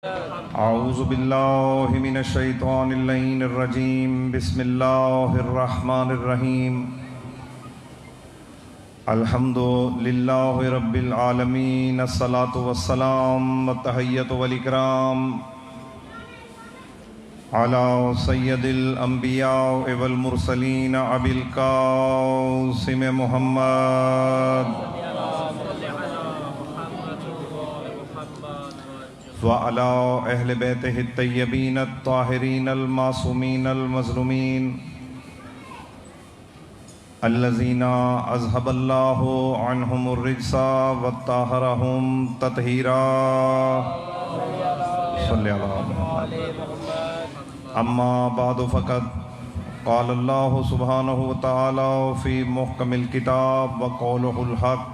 اعوذ باللہ من الشیطان اللعین الرجیم بسم اللہ الرحمن الرحیم الحمد للہ رب العالمین الصلاة والسلام والتحیۃ والاکرام علی سید الانبیاء والمرسلین ابی القاسم محمد وعلى اہل بیتہ الطیبین الطاہرین المعصومین المظلومین الذین اذھب اللہ عنہم الرجس وطہرہم تطہیرا صلی اللہ علیہ وسلم اما بعد فقد قال اللہ سبحانہ وتعالی فی محکم الکتاب وقولہ الحق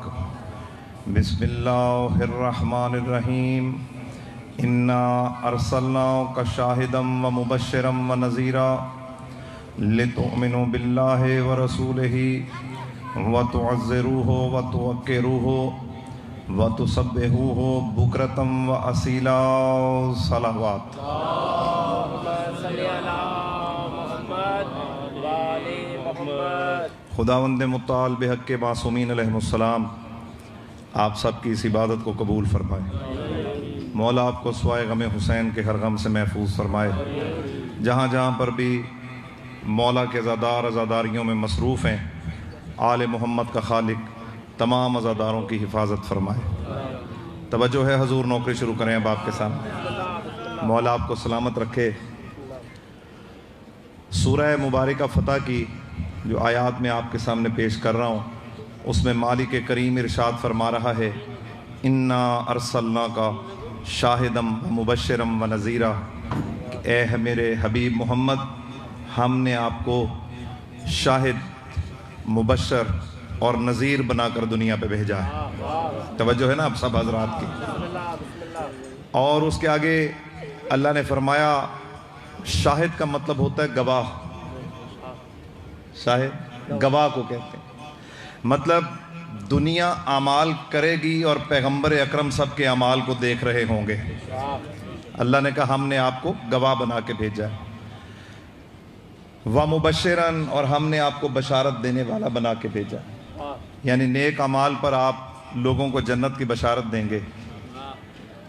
بسم اللہ الرحمن الرحیم اِنَّا أَرْسَلْنَاكَ شَاهِدًا وَمُبَشِّرًا وَنَذِيرًا لِتُؤْمِنُوا بِاللَّهِ وَرَسُولِهِ وَتُعَزِّرُوهُ وَتُوَقِّرُوهُ وَتُسَبِّحُوهُ بُكْرَةً وَأَصِيلًا صلوات خداوند متعال بحق معصومین علیہم السلام آپ سب کی اس عبادت کو قبول فرمائے۔ مولا آپ کو سوائے غم حسین کے ہر غم سے محفوظ فرمائے۔ جہاں جہاں پر بھی مولا کے عزادار عزاداریوں میں مصروف ہیں، آل محمد کا خالق تمام عزاداروں کی حفاظت فرمائے۔ توجہ ہے حضور، نوکری شروع کریں اب آپ کے سامنے۔ مولا آپ کو سلامت رکھے۔ سورہ مبارکہ فتح کی جو آیات میں آپ کے سامنے پیش کر رہا ہوں، اس میں مالک کریم ارشاد فرما رہا ہے اِنَّا أَرْسَلْنَاكَ شاہدم مبشرم و نذیرہ، کہ اے میرے حبیب محمد، ہم نے آپ کو شاہد، مبشر اور نذیر بنا کر دنیا پہ بھیجا ہے۔ توجہ ہے نا آپ سب حضرات کی۔ اور اس کے آگے اللہ نے فرمایا شاہد کا مطلب ہوتا ہے گواہ۔ شاہد گواہ کو کہتے ہیں، مطلب دنیا اعمال کرے گی اور پیغمبر اکرم سب کے اعمال کو دیکھ رہے ہوں گے۔ اللہ نے کہا ہم نے آپ کو گواہ بنا کے بھیجا ہے۔ وَمُبَشِّرًا، اور ہم نے آپ کو بشارت دینے والا بنا کے بھیجا ہے، یعنی نیک اعمال پر آپ لوگوں کو جنت کی بشارت دیں گے۔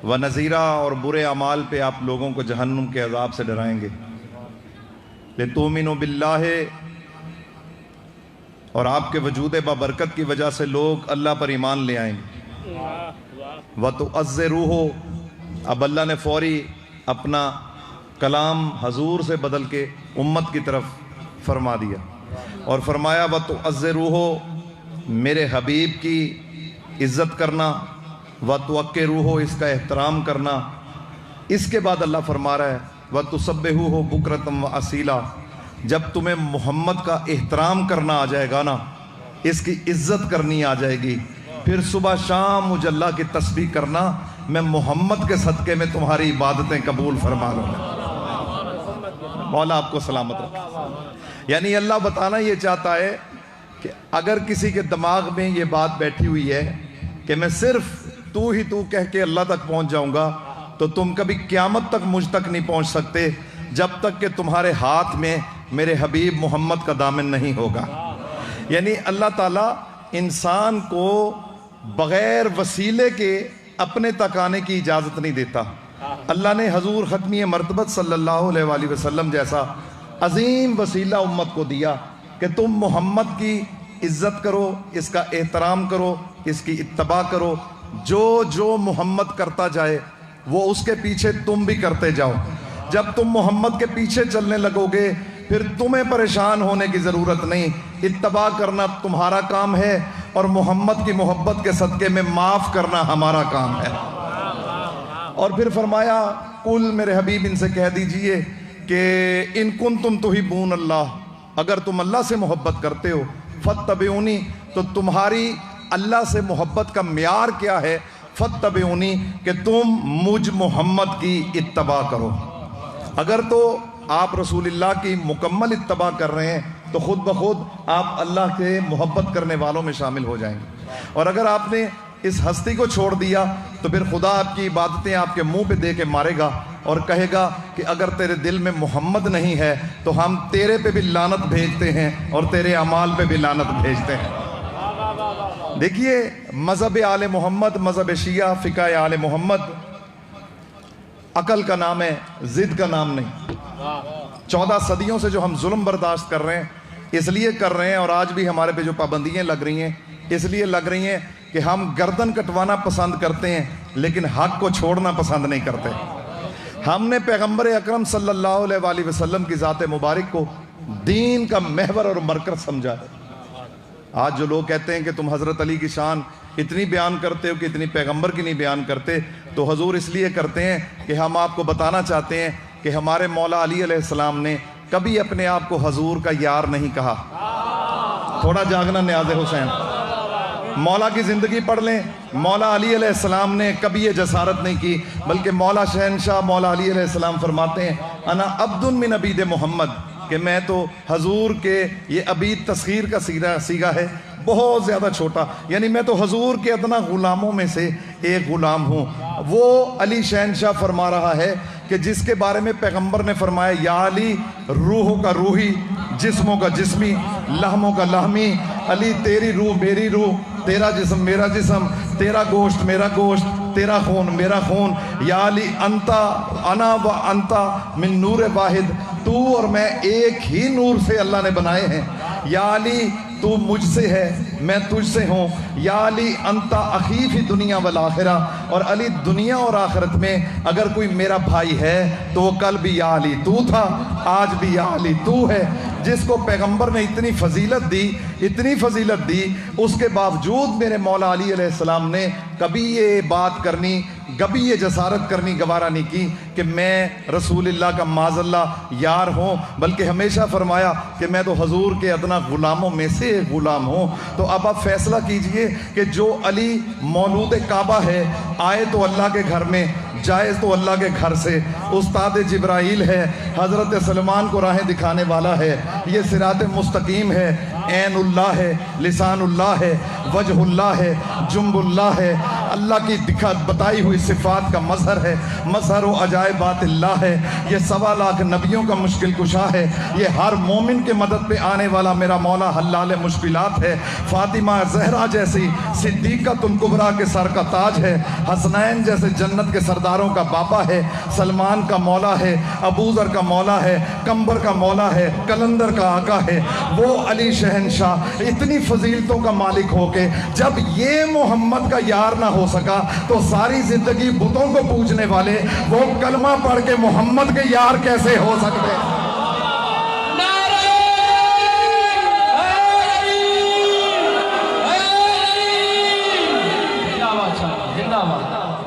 وَنَذِيرًا، اور برے اعمال پہ آپ لوگوں کو جہنم کے عذاب سے ڈرائیں گے۔ لِتُؤْمِنُوا بِاللَّهِ، اور آپ کے وجود بابرکت کی وجہ سے لوگ اللہ پر ایمان لے آئیں گے۔ وَتُعَزِّرُوهُ، اب اللہ نے فوری اپنا کلام حضور سے بدل کے امت کی طرف فرما دیا اور فرمایا وَتُعَزِّرُوهُ، میرے حبیب کی عزت کرنا، وَتُوَقِّرُوهُ، اس کا احترام کرنا۔ اس کے بعد اللہ فرما رہا ہے وَتُسَبِّحُوهُ بُكْرَةً وَأَصِيلًا، جب تمہیں محمد کا احترام کرنا آ جائے گا نا، اس کی عزت کرنی آ جائے گی، پھر صبح شام مجھے اللہ کی تسبیح کرنا، میں محمد کے صدقے میں تمہاری عبادتیں قبول فرما لوں گا۔ مولا آپ کو سلامت رکھے۔ یعنی اللہ بتانا یہ چاہتا ہے کہ اگر کسی کے دماغ میں یہ بات بیٹھی ہوئی ہے کہ میں صرف تو ہی تو کہہ کے اللہ تک پہنچ جاؤں گا، تو تم کبھی قیامت تک مجھ تک نہیں پہنچ سکتے جب تک کہ تمہارے ہاتھ میں میرے حبیب محمد کا دامن نہیں ہوگا۔ یعنی اللہ تعالیٰ انسان کو بغیر وسیلے کے اپنے تک آنے کی اجازت نہیں دیتا۔ اللہ نے حضور ختمی مرتبت صلی اللہ علیہ وآلہ وسلم جیسا عظیم وسیلہ امت کو دیا کہ تم محمد کی عزت کرو، اس کا احترام کرو، اس کی اتباع کرو۔ جو محمد کرتا جائے وہ اس کے پیچھے تم بھی کرتے جاؤ۔ جب تم محمد کے پیچھے چلنے لگو گے پھر تمہیں پریشان ہونے کی ضرورت نہیں، اتباع کرنا تمہارا کام ہے اور محمد کی محبت کے صدقے میں معاف کرنا ہمارا کام ہے۔ اور پھر فرمایا قل، میرے حبیب ان سے کہہ دیجئے کہ ان کنتم تحبون اللہ، اگر تم اللہ سے محبت کرتے ہو، فاتبعونی، تو تمہاری اللہ سے محبت کا معیار کیا ہے؟ فاتبعونی، کہ تم مجھ محمد کی اتباع کرو۔ اگر تو آپ رسول اللہ کی مکمل اتباع کر رہے ہیں تو خود بخود آپ اللہ کے محبت کرنے والوں میں شامل ہو جائیں گے، اور اگر آپ نے اس ہستی کو چھوڑ دیا تو پھر خدا آپ کی عبادتیں آپ کے منہ پہ دے کے مارے گا اور کہے گا کہ اگر تیرے دل میں محمد نہیں ہے تو ہم تیرے پہ بھی لعنت بھیجتے ہیں اور تیرے اعمال پہ بھی لعنت بھیجتے ہیں۔ دیکھیے مذہب آل محمد، مذہب شیعہ، فقہ آل محمد عقل کا نام ہے، ضد کا نام نہیں۔ 14 صدیوں سے جو ہم ظلم برداشت کر رہے ہیں اس لیے کر رہے ہیں، اور آج بھی ہمارے پہ جو پابندیاں لگ رہی ہیں اس لیے لگ رہی ہیں کہ ہم گردن کٹوانا پسند کرتے ہیں لیکن حق کو چھوڑنا پسند نہیں کرتے۔ ہم نے پیغمبر اکرم صلی اللہ علیہ وآلہ وسلم کی ذات مبارک کو دین کا محور اور مرکز سمجھا ہے۔ آج جو لوگ کہتے ہیں کہ تم حضرت علی کی شان اتنی بیان کرتے ہو کہ اتنی پیغمبر کی نہیں بیان کرتے، تو حضور اس لیے کرتے ہیں کہ ہم آپ کو بتانا چاہتے ہیں کہ ہمارے مولا علی علیہ السلام نے کبھی اپنے آپ کو حضور کا یار نہیں کہا۔ تھوڑا جاگنا نیاز حسین، مولا کی زندگی پڑھ لیں، مولا علی علیہ السلام نے کبھی یہ جسارت نہیں کی، بلکہ مولا شہنشاہ مولا علی علیہ السلام فرماتے ہیں انا عبد من عبید محمد، کہ میں تو حضور کے، یہ عبید تصغیر کا سیغہ ہے، بہت زیادہ چھوٹا، یعنی میں تو حضور کے ادنا غلاموں میں سے ایک غلام ہوں۔ وہ علی شہنشاہ فرما رہا ہے کہ جس کے بارے میں پیغمبر نے فرمایا یا علی روحوں کا روحی، جسموں کا جسمی، لحموں کا لحمی، علی تیری روح میری روح، تیرا جسم میرا جسم، تیرا گوشت میرا گوشت، تیرا خون میرا خون، یا علی انتا انا و انتا من نور واحد، تو اور میں ایک ہی نور سے اللہ نے بنائے ہیں۔ یا علی تو مجھ سے ہے میں تجھ سے ہوں، یا علی انتا اخی فی دنیا والآخرہ، اور علی دنیا اور آخرت میں اگر کوئی میرا بھائی ہے تو وہ کل بھی یا علی تو تھا، آج بھی یا علی تو ہے۔ جس کو پیغمبر نے اتنی فضیلت دی، اتنی فضیلت دی، اس کے باوجود میرے مولا علی علیہ السلام نے کبھی یہ بات کرنی، کبھی یہ جسارت کرنی گوارا نہیں کی کہ میں رسول اللہ کا معاذ اللہ یار ہوں، بلکہ ہمیشہ فرمایا کہ میں تو حضور کے ادنا غلاموں میں سے ایک غلام ہوں۔ تو اب آپ فیصلہ کیجئے کہ جو علی مولود کعبہ ہے، آئے تو اللہ کے گھر میں، جائز تو اللہ کے گھر سے، استاد جبرائیل ہے، حضرت سلمان کو راہیں دکھانے والا ہے، یہ صراط مستقیم ہے، عین اللہ ہے، لسان اللہ ہے، وجہ اللہ ہے، جنب اللہ ہے، اللہ کی بتائی ہوئی صفات کا مظہر ہے، مظہر و عجائبات اللہ ہے، یہ 1.25 لاکھ نبیوں کا مشکل کشا ہے، یہ ہر مومن کے مدد پہ آنے والا میرا مولا حلال مشکلات ہے، فاطمہ زہرا جیسی صدیقۃ الکبریٰ کے سر کا تاج ہے، حسنین جیسے جنت کے سرداروں کا بابا ہے، سلمان کا مولا ہے، ابو ذر کا مولا ہے، کمبر کا مولا ہے، کلندر کا آقا ہے، وہ علی شہنشاہ اتنی فضیلتوں کا مالک ہو کے جب یہ محمد کا یار نہ ہو سکا تو ساری زندگی بتوں کو پوجنے والے وہ کلمہ پڑھ کے محمد کے یار کیسے ہو سکتے؟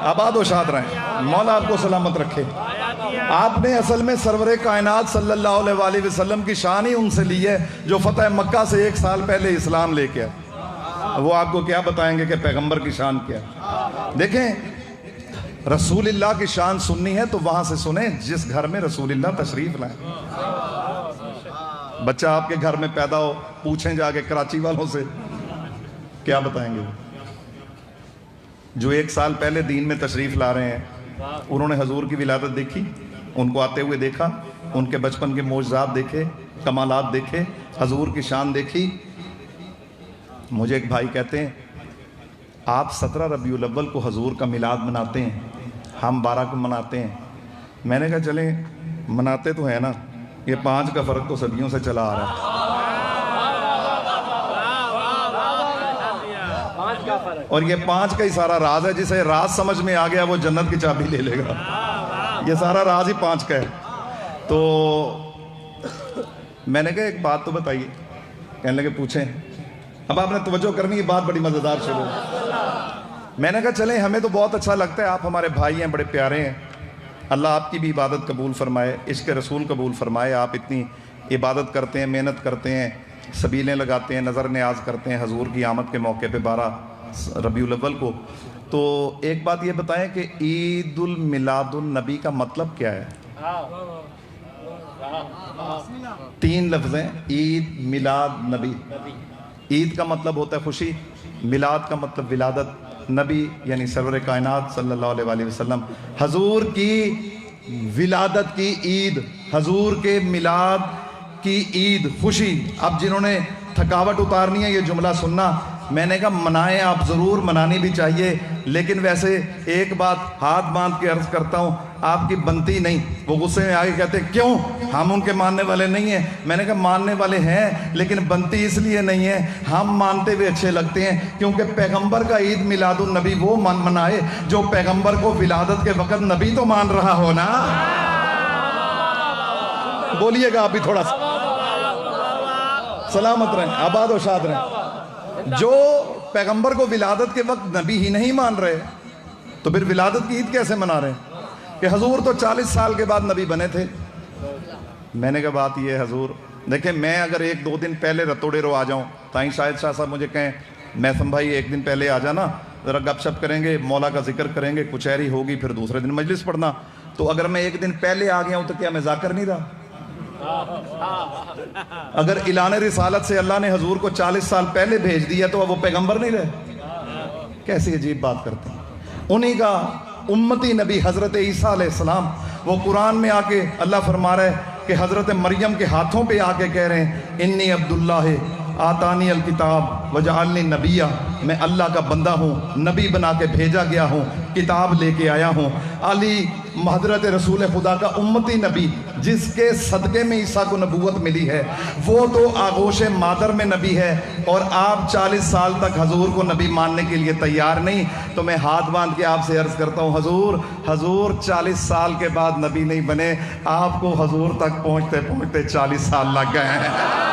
آباد و شاد رہیں، مولا آپ کو سلامت رکھے۔ آپ نے اصل میں سرور کائنات صلی اللہ علیہ وآلہ وسلم کی شان ہی ان سے لی ہے جو فتح مکہ سے 1 سال پہلے اسلام لے کے آئے۔ وہ آپ کو کیا بتائیں گے کہ پیغمبر کی شان کیا ہے؟ دیکھیں، رسول اللہ کی شان سننی ہے تو وہاں سے سنیں جس گھر میں رسول اللہ تشریف لائیں۔ بچہ آپ کے گھر میں پیدا ہو، پوچھیں جا کے کراچی والوں سے، کیا بتائیں گے؟ جو 1 سال پہلے دین میں تشریف لا رہے ہیں، انہوں نے حضور کی ولادت دیکھی، ان کو آتے ہوئے دیکھا، ان کے بچپن کے معجزات دیکھے، کمالات دیکھے، حضور کی شان دیکھی۔ مجھے ایک بھائی کہتے ہیں آپ 17 ربیع الاول کو حضور کا میلاد مناتے ہیں، ہم 12 کو مناتے ہیں۔ میں نے کہا چلیں مناتے تو ہیں نا، یہ 5 کا فرق تو صدیوں سے چلا آ رہا ہے۔ اور یہ 5 کا ہی سارا راز ہے، جسے راز سمجھ میں آ گیا وہ جنت کی چابی لے لے گا۔ یہ سارا راز ہی 5 کا ہے۔ تو میں نے کہا ایک بات تو بتائیے، کہنے لگے پوچھیں۔ اب آپ نے توجہ کرنی، یہ بات بڑی مزیدار شروع۔ میں نے کہا چلیں، ہمیں تو بہت اچھا لگتا ہے، آپ ہمارے بھائی ہیں، بڑے پیارے ہیں، اللہ آپ کی بھی عبادت قبول فرمائے، عشق رسول قبول فرمائے۔ آپ اتنی عبادت کرتے ہیں، محنت کرتے ہیں، سبیلیں لگاتے ہیں، نظر نیاز کرتے ہیں حضور کی آمد کے موقع پہ 12 ربیع الاول کو۔ تو ایک بات یہ بتائیں کہ عید المیلاد النبی کا مطلب کیا ہے؟ 3 لفظ ہیں، عید، میلاد، نبی۔ عید کا مطلب ہوتا ہے خوشی، میلاد کا مطلب ولادت، نبی یعنی سرور کائنات صلی اللہ علیہ وآلہ وسلم حضور کی ولادت کی عید، حضور کے میلاد کی عید، خوشی. اب جنہوں نے تھکاوٹ اتارنی ہے یہ جملہ سننا. میں نے کہا منائیں آپ، ضرور منانی بھی چاہیے، لیکن ویسے ایک بات ہاتھ باندھ کے عرض کرتا ہوں، آپ کی بنتی نہیں. وہ غصے میں آگے کہتے کیوں، ہم ان کے ماننے والے نہیں ہیں. میں نے کہا ماننے والے ہیں لیکن بنتی اس لیے نہیں ہے، ہم مانتے ہوئے اچھے لگتے ہیں، کیونکہ پیغمبر کا عید میلاد النبی وہ منائے جو پیغمبر کو ولادت کے وقت نبی تو مان رہا ہو نا. بولیے گا آپ بھی تھوڑا سا. سلامت رہیں، آباد و شاد رہیں. جو پیغمبر کو ولادت کے وقت نبی ہی نہیں مان رہے تو پھر ولادت کی عید کیسے منا رہے ہیں کہ حضور تو 40 سال کے بعد نبی بنے تھے. میں نے کہا بات یہ ہے حضور دیکھیں، میں اگر 1-2 دن پہلے رتوڑے رو آ جاؤں، تائیں شاہد شاہ صاحب مجھے کہیں میثم بھائی 1 دن پہلے آ جانا، ذرا گپ شپ کریں گے، مولا کا ذکر کریں گے، کچہری ہوگی، پھر دوسرے دن مجلس پڑھنا. تو اگر میں 1 دن پہلے آ گیا ہوں تو کیا میں ذاکر نہیں رہا؟ اگر اعلان رسالت سے اللہ نے حضور کو 40 سال پہلے بھیج دیا تو وہ پیغمبر نہیں رہے؟ کیسی عجیب بات کرتے ہیں. انہی کا امتی نبی حضرت عیسیٰ علیہ السلام، وہ قرآن میں آ کے اللہ فرما رہا ہے کہ حضرت مریم کے ہاتھوں پہ آ کے کہہ رہے ہیں انی عبداللہ آتانی الکتاب وجعلنی نبیہ، میں اللہ کا بندہ ہوں، نبی بنا کے بھیجا گیا ہوں، کتاب لے کے آیا ہوں. علی حضرت رسول خدا کا امتی نبی جس کے صدقے میں عیسیٰ کو نبوت ملی ہے، وہ تو آغوش مادر میں نبی ہے، اور آپ 40 سال تک حضور کو نبی ماننے کے لیے تیار نہیں. تو میں ہاتھ باندھ کے آپ سے عرض کرتا ہوں حضور 40 سال کے بعد نبی نہیں بنے، آپ کو حضور تک پہنچتے پہنچتے 40 سال لگ گئے ہیں.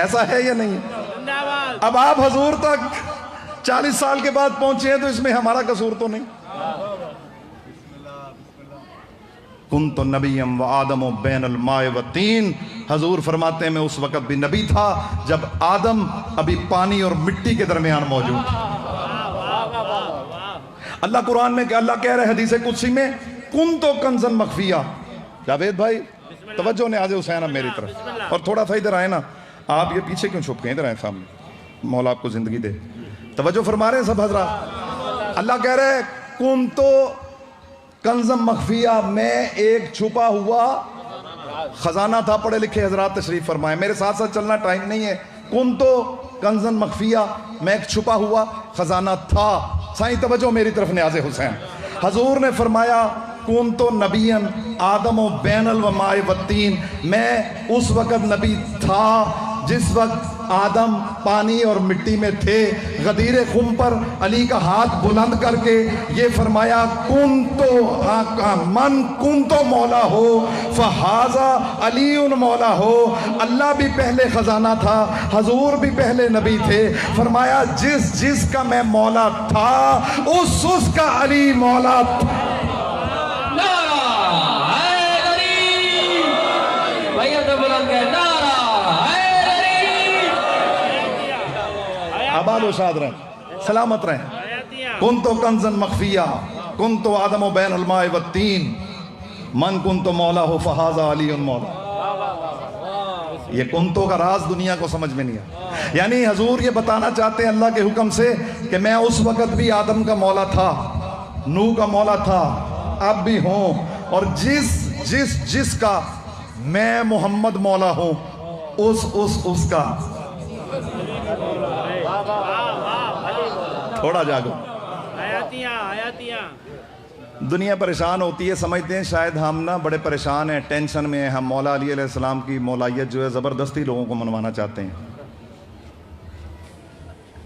ایسا ہے یا نہیں؟ اب آپ حضور تک 40 سال کے بعد پہنچے ہیں تو اس میں ہمارا قصور تو نہیں. کنت نبیم و آدم بین الماء والطین، حضور فرماتے ہیں میں اس وقت بھی نبی تھا جب آدم ابھی پانی اور مٹی کے درمیان موجود تھا. اللہ قرآن میں کہ اللہ کہہ رہے حدیث قدسی میں کنت کنزا مخفیہ. جاوید بھائی توجہ نیاز حسین اب میری طرف، اور تھوڑا سا ادھر آئے نا، آپ یہ پیچھے کیوں چھپ گئے، ادھر آئے سامنے، مولا آپ کو زندگی دے. توجہ فرما رہے ہیں سب حضرات. اللہ کہہ رہے کنت کنزا مخفیہ، میں ایک چھپا ہوا خزانہ تھا. پڑھے لکھے حضرات تشریف فرمائیں، میرے ساتھ ساتھ چلنا ٹائم نہیں ہے. کنت کنزا مخفیہ، میں ایک چھپا ہوا خزانہ تھا. سائیں توجہ میری طرف نیاز حسین. حضور نے فرمایا کنت نبیًا آدم و بین الماء والطین، میں اس وقت نبی تھا جس وقت آدم پانی اور مٹی میں تھے. غدیر خم پر علی کا ہاتھ بلند کر کے یہ فرمایا من کنتو مولا ہو فہذا علی مولا ہو. اللہ بھی پہلے خزانہ تھا، حضور بھی پہلے نبی تھے. فرمایا جس کا میں مولا تھا اس کا علی مولا تھا. آباد و شاد رہیں، سلامت رہیں. کنتو کنزا مخفیہ، کنتو آدم بین الماء والطین، من کنتو مولا ہو فہذا علی مولا. یہ کنتو کا راز دنیا کو سمجھ میں نہیں آیا. یعنی حضور یہ بتانا چاہتے ہیں اللہ کے حکم سے کہ میں اس وقت بھی آدم کا مولا تھا، نوح کا مولا تھا، اب بھی ہوں، اور جس کا میں محمد مولا ہوں اس کا. تھوڑا جاگو. دنیا پریشان ہوتی ہے، سمجھتے ہیں شاید ہم نا بڑے پریشان ہیں، ٹینشن میں ہیں، ہم مولا علی علیہ السلام کی مولائیت جو ہے زبردستی لوگوں کو منوانا چاہتے ہیں.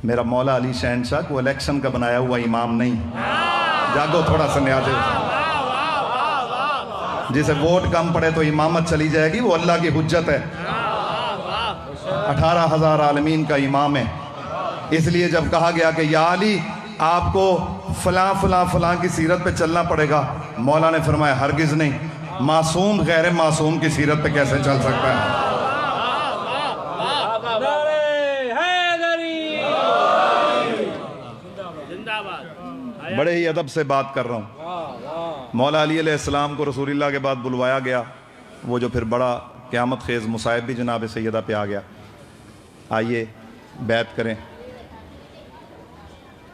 میرا مولا علی شہنشاہ کو الیکشن کا بنایا ہوا امام نہیں. جاگو تھوڑا سا نیاز. جسے ووٹ کم پڑے تو امامت چلی جائے گی، وہ اللہ کی حجت ہے. 18,000 عالمین کا امام ہے. اس لیے جب کہا گیا کہ یا علی آپ کو فلاں فلاں فلاں کی سیرت پہ چلنا پڑے گا، مولا نے فرمایا ہرگز نہیں. معصوم غیر معصوم کی سیرت پہ کیسے چل سکتا ہے؟ بڑے ہی ادب سے بات کر رہا ہوں. مولا علی علیہ السلام کو رسول اللہ کے بعد بلوایا گیا، وہ جو پھر بڑا قیامت خیز مصائب بھی جناب سیدہ پہ آ گیا. آئیے بیعت کریں.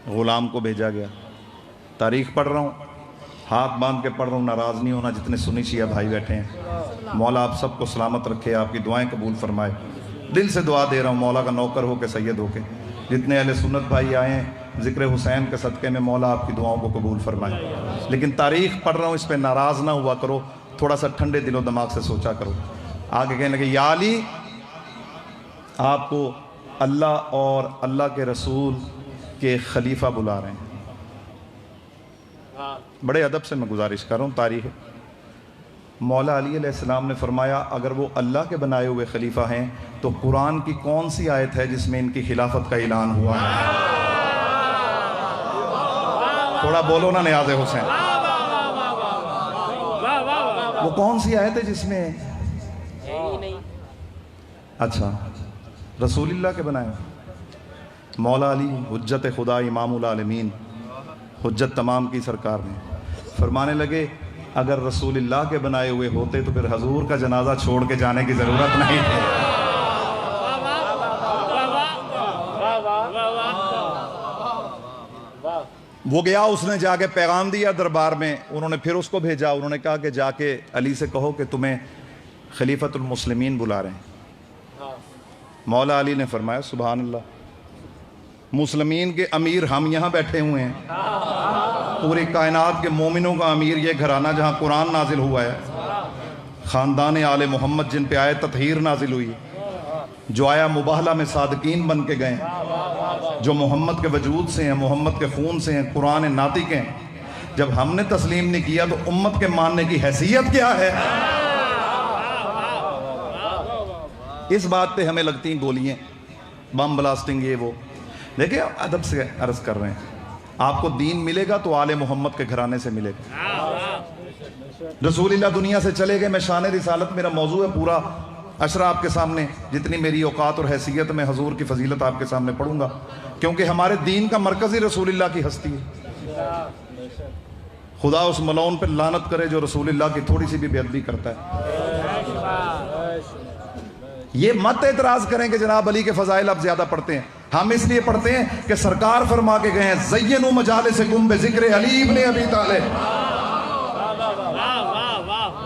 غلام کو بھیجا گیا. تاریخ پڑھ رہا ہوں, ہاتھ باندھ کے پڑھ رہا ہوں, ناراض نہیں ہونا جتنے سنی شیعہ بھائی بیٹھے ہیں. مولا آپ سب کو سلامت رکھے, آپ کی دعائیں قبول فرمائے. دل سے دعا دے رہا ہوں مولا کا نوکر ہو کے, سید ہو کے. جتنے اہل سنت بھائی آئے ہیں ذکر حسین کے صدقے میں مولا آپ کی دعاؤں کو قبول فرمائے. لیکن تاریخ پڑھ رہا ہوں, اس پہ ناراض نہ ہوا کرو, تھوڑا سا ٹھنڈے دل و دماغ سے سوچا کرو. آگے کہنے لگے یا علی, آپ کو اللہ اور اللہ کے رسول کے خلیفہ بلا رہے ہیں. بڑے ادب سے میں گزارش کر رہا ہوں, تاریخ. مولا علی علیہ السلام نے فرمایا اگر وہ اللہ کے بنائے ہوئے خلیفہ ہیں تو قرآن کی کون سی آیت ہے جس میں ان کی خلافت کا اعلان ہوا ہے؟ تھوڑا بولو نا نیاز حسین, وہ کون سی آیت ہے جس میں؟ اچھا, رسول اللہ کے بنائے. مولا علی حجت خدا امام العالمین, حجت تمام کی سرکار نے فرمانے لگے اگر رسول اللہ کے بنائے ہوئے ہوتے تو پھر حضور کا جنازہ چھوڑ کے جانے کی ضرورت نہیں تھی. وہ گیا, اس نے جا کے پیغام دیا دربار میں. انہوں نے پھر اس کو بھیجا, انہوں نے کہا کہ جا کے علی سے کہو کہ تمہیں خلیفۃ المسلمین بلا رہے ہیں. مولا علی نے فرمایا سبحان اللہ, مسلمین کے امیر ہم یہاں بیٹھے ہوئے ہیں, پوری کائنات کے مومنوں کا امیر یہ گھرانہ جہاں قرآن نازل ہوا ہے, خاندان آل محمد جن پہ آئے تطہیر نازل ہوئی, جو آیا مباہلہ میں صادقین بن کے گئے, جو محمد کے وجود سے ہیں, محمد کے خون سے ہیں, قرآن ناطق ہیں. جب ہم نے تسلیم نہیں کیا تو امت کے ماننے کی حیثیت کیا ہے؟ اس بات پہ ہمیں لگتی ہیں گولیاں, بم بلاسٹنگ, یہ وہ. دیکھیں ادب سے عرض کر رہے ہیں, آپ کو دین ملے گا تو آل محمد کے گھرانے سے ملے گا. رسول اللہ دنیا سے چلے گئے, میں شان رسالت میرا موضوع ہے, پورا اشرا آپ کے سامنے جتنی میری اوقات اور حیثیت میں حضور کی فضیلت آپ کے سامنے پڑھوں گا, کیونکہ ہمارے دین کا مرکز ہی رسول اللہ کی ہستی ہے. خدا اس ملعون پہ لعنت کرے جو رسول اللہ کی تھوڑی سی بھی بے ادبی کرتا ہے. یہ مت اعتراض کریں کہ جناب علی کے فضائل آپ زیادہ پڑھتے ہیں. ہم اس لیے پڑھتے ہیں کہ سرکار فرما کے گئے ہیں زینوا مجالسکم بذکر علی ابن ابی طالب,